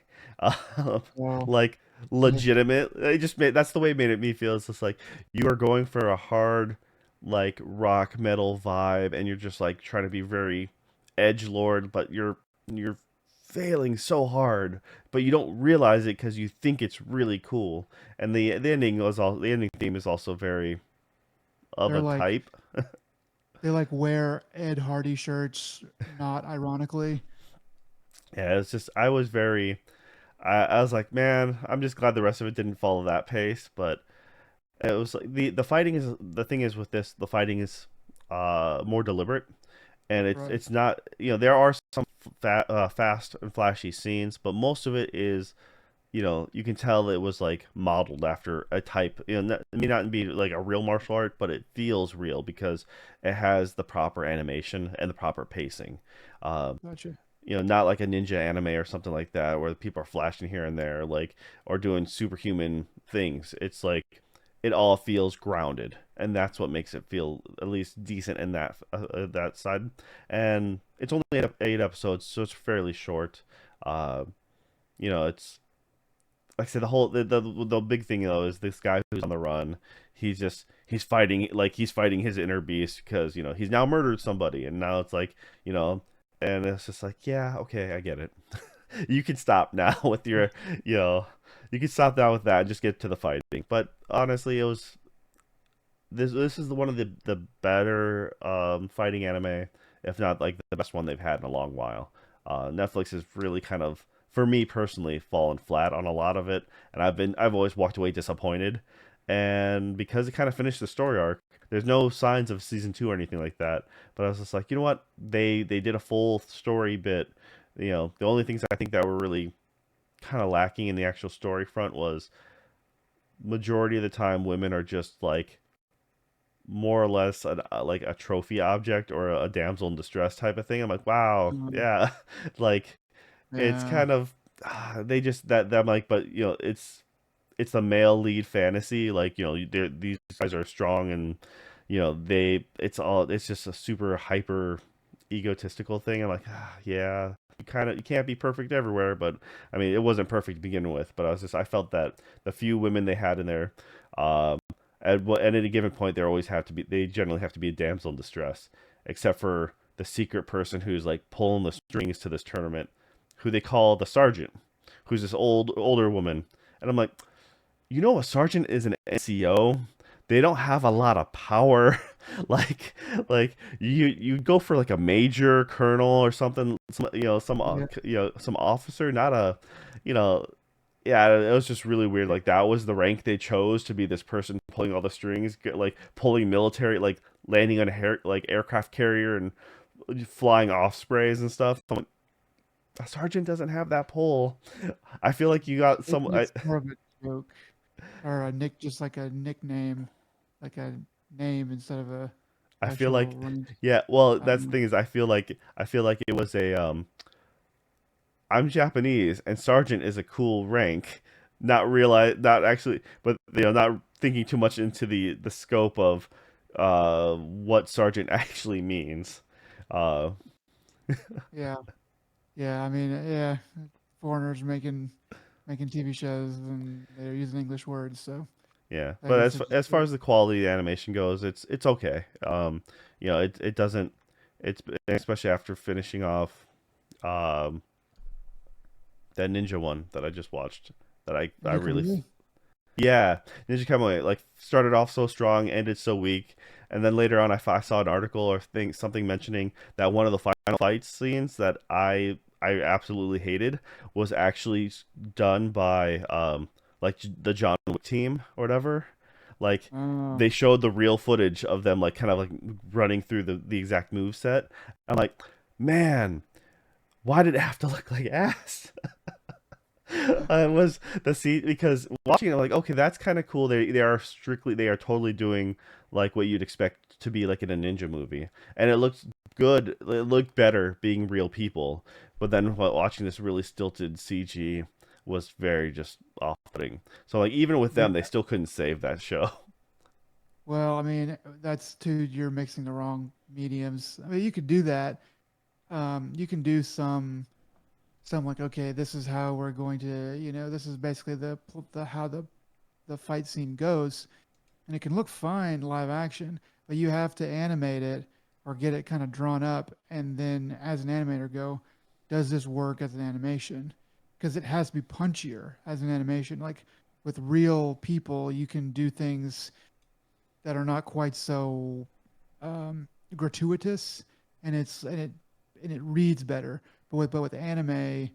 Well, Like yeah, legitimate. It just made that's the way it made me feel. It's just like you are going for a hard like rock metal vibe and you're just like trying to be very edge lord, but you're failing so hard, but you don't realize it because you think it's really cool. And the ending theme is also very of they're a like type. they like wear Ed Hardy shirts, not ironically. Yeah, it's just I was very I was like, man, I'm just glad the rest of it didn't follow that pace. But it was like the fighting is the thing is with this the fighting is more deliberate, and Right. it's not there are some fast and flashy scenes, but most of it is you can tell it was like modeled after a type. It may not be like a real martial art, but it feels real because it has the proper animation and the proper pacing. Uh, Gotcha. not like a ninja anime or something like that where people are flashing here and there, like or doing superhuman things. It's like it all feels grounded, and that's what makes it feel at least decent in that side. And it's only eight episodes, so it's fairly short. Uh, it's like I said, the big thing though is this guy who's on the run. He's fighting his inner beast because he's now murdered somebody, and now it's like you know, and it's just like yeah, okay, I get it. You can stop now with your you know, you can stop now with that and just get to the fighting. But honestly, it was this is one of the better fighting anime, if not like the best one they've had in a long while. Netflix has really kind of, for me personally, fallen flat on a lot of it, and I've always walked away disappointed. And because it kind of finished the story arc, there's no signs of season two or anything like that. But I was just like, you know what? They did a full story bit. The only things I think that were really kind of lacking in the actual story front was majority of the time women are just like more or less like a trophy object or a damsel in distress type of thing. I'm like, wow, Um, yeah, like it's yeah. kind of they just that I'm like, but it's a male lead fantasy. Like these guys are strong and it's just a super hyper egotistical thing. I'm like, yeah. You can't be perfect everywhere, but I mean, it wasn't perfect to begin with. But I felt that the few women they had in there, um, at any given point, they generally have to be a damsel in distress, except for the secret person who's like pulling the strings to this tournament, who they call the sergeant, who's this older woman, and I'm like, a sergeant is an NCO. They don't have a lot of power. like you go for like a major colonel or something, Yeah. some officer, not a you know yeah, it was just really weird. Like that was the rank they chose to be this person pulling all the strings, like pulling military, like landing on like aircraft carrier and flying ospreys and stuff. I'm like, a sergeant doesn't have that pull. I feel like you got some. Maybe it's more of a joke or a nick, just like a nickname, like a name instead of a I feel actual like, rank. yeah. Well, I don't that's the know. thing is, I feel like it was a. I'm Japanese, and sergeant is a cool rank. not actually, but not thinking too much into the scope of what sergeant actually means. Uh, Yeah, yeah. I mean, yeah, foreigners making TV shows and they're using English words, so yeah, I but guess it just as far as the quality of the animation goes, it's okay. It doesn't. It's especially after finishing off um that ninja one that I just watched that I Ninja really Karuga. yeah, Ninja Kamui like started off so strong, ended so weak, and then later on I saw an article or think something mentioning that one of the final fight scenes that I absolutely hated was actually done by like the John Wick team or whatever. Like Oh, they showed the real footage of them like kind of like running through the exact move set. I'm like, man, why did it have to look like ass? Was the seat because watching it, I'm like, okay, that's kind of cool. They are totally doing like what you'd expect to be like in a ninja movie, and it looks good. It looked better being real people, but then watching this really stilted CG was very just off-putting. So like even with yeah. them, they still couldn't save that show. Well, I mean, that's too. You're mixing the wrong mediums. I mean, you could do that. You can do some like, okay, this is how we're going to, this is basically the how the fight scene goes, and it can look fine live action, but you have to animate it or get it kind of drawn up, and then as an animator go, does this work as an animation? Because it has to be punchier as an animation. Like with real people, you can do things that are not quite so gratuitous, and it reads better. But with animation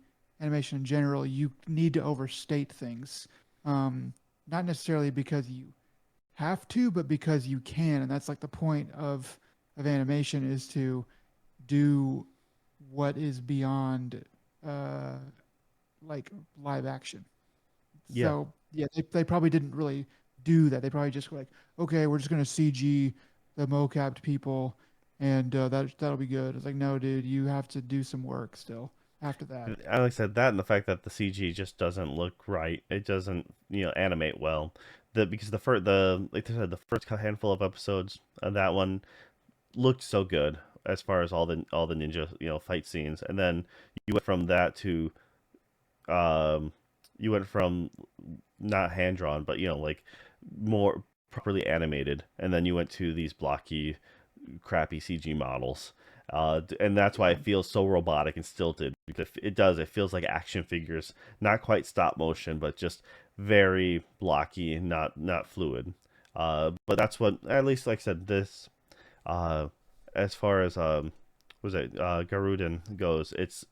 in general, you need to overstate things, um, not necessarily because you have to, but because you can, and that's like the point of animation is to do what is beyond uh, like live action. Yeah, So yeah, they probably didn't really do that. They probably just were like, okay, we're just gonna CG the mocapped people, and that'll be good. It's like, no, dude, you have to do some work still after that. like I said, that and the fact that the CG just doesn't look right. It doesn't animate well. Because the like I said, the first handful of episodes of that one looked so good as far as all the ninja fight scenes, and then you went from that to um you went from not hand drawn but like more properly animated, and then you went to these blocky crappy CG models. And that's why Yeah, it feels so robotic and stilted because it feels like action figures, not quite stop motion but just very blocky and not fluid. But that's what, at least like I said, this uh, as far as was it Garouden goes, it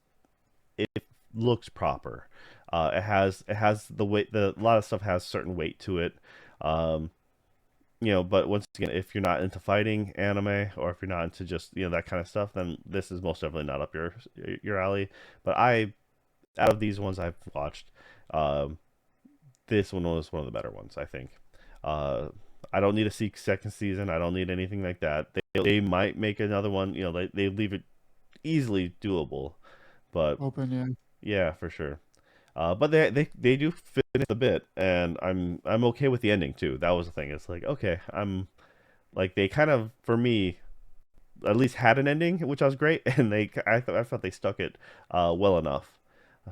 looks proper. It has the weight. A lot of stuff has certain weight to it. Um, but once again, if you're not into fighting anime or if you're not into just that kind of stuff, then this is most definitely not up your alley. But out of these ones I've watched, um, this one was one of the better ones, I think. Uh, I don't need a second season. I don't need anything like that. They might make another one. They leave it easily doable, but open, yeah. yeah, for sure. But they do finish the bit, and I'm okay with the ending too. That was the thing. It's like, okay, I'm like, they kind of, for me at least, had an ending, which was great, and I thought they stuck it well enough.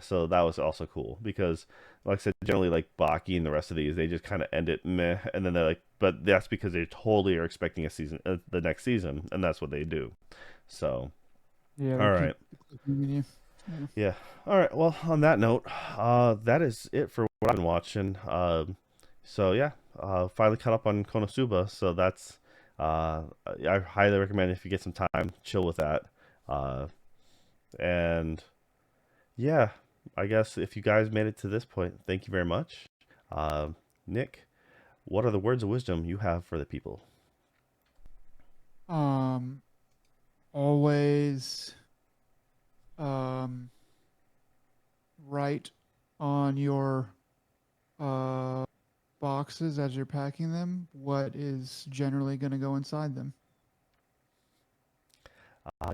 So that was also cool because, like I said, generally like Baki and the rest of these, they just kind of end it meh, and then they're like, but that's because they totally are expecting a season, the next season, and that's what they do. So, Yeah, they all keep right. keeping you. Yeah. Yeah. All right. Well, on that note, that is it for what I've been watching. So yeah, finally caught up on Konosuba. So that's, I highly recommend if you get some time, chill with that. Uh, and yeah, I guess if you guys made it to this point, thank you very much. Nick, what are the words of wisdom you have for the people? Um, always um write on your uh boxes as you're packing them what is generally going to go inside them.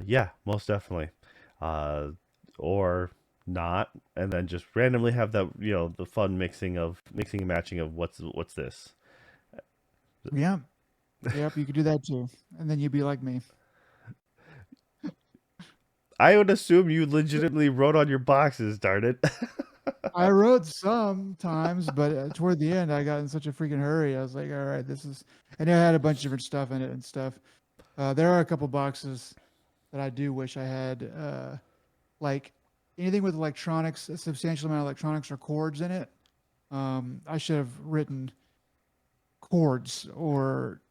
Yeah, most definitely. Uh, or not, and then just randomly have that, the fun mixing and matching of what's this. Yeah. Yep. You could do that too, and then you'd be like me. I would assume you legitimately wrote on your boxes, darn it. I wrote sometimes, but toward the end, I got in such a freaking hurry. I was like, all right, this is, and it had a bunch of different stuff in it and stuff. There are a couple boxes that I do wish I had, like anything with electronics, a substantial amount of electronics or chords in it. I should have written chords or,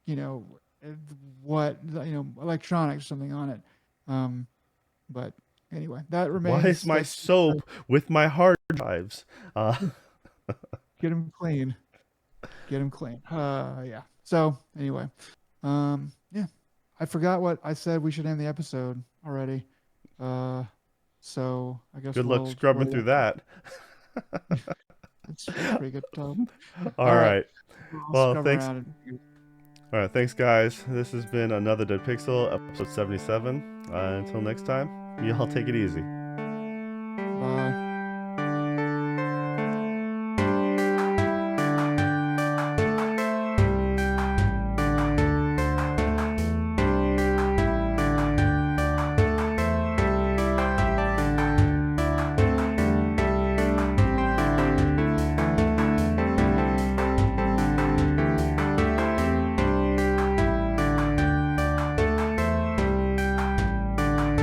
you know, uh, electronics, something on it. Um, but anyway, that Why is remains, my that's, soap with my hard drives? get them clean. Get him clean. Yeah. So anyway, yeah, I forgot what I said we should end the episode already. Uh, so I guess Good luck we'll scrubbing wait. through that. That's pretty good. All All right, right. I'll Well, scrub thanks. around. All right, thanks, guys. This has been another Dead Pixel, episode 77. Until next time, y'all take it easy. Bye.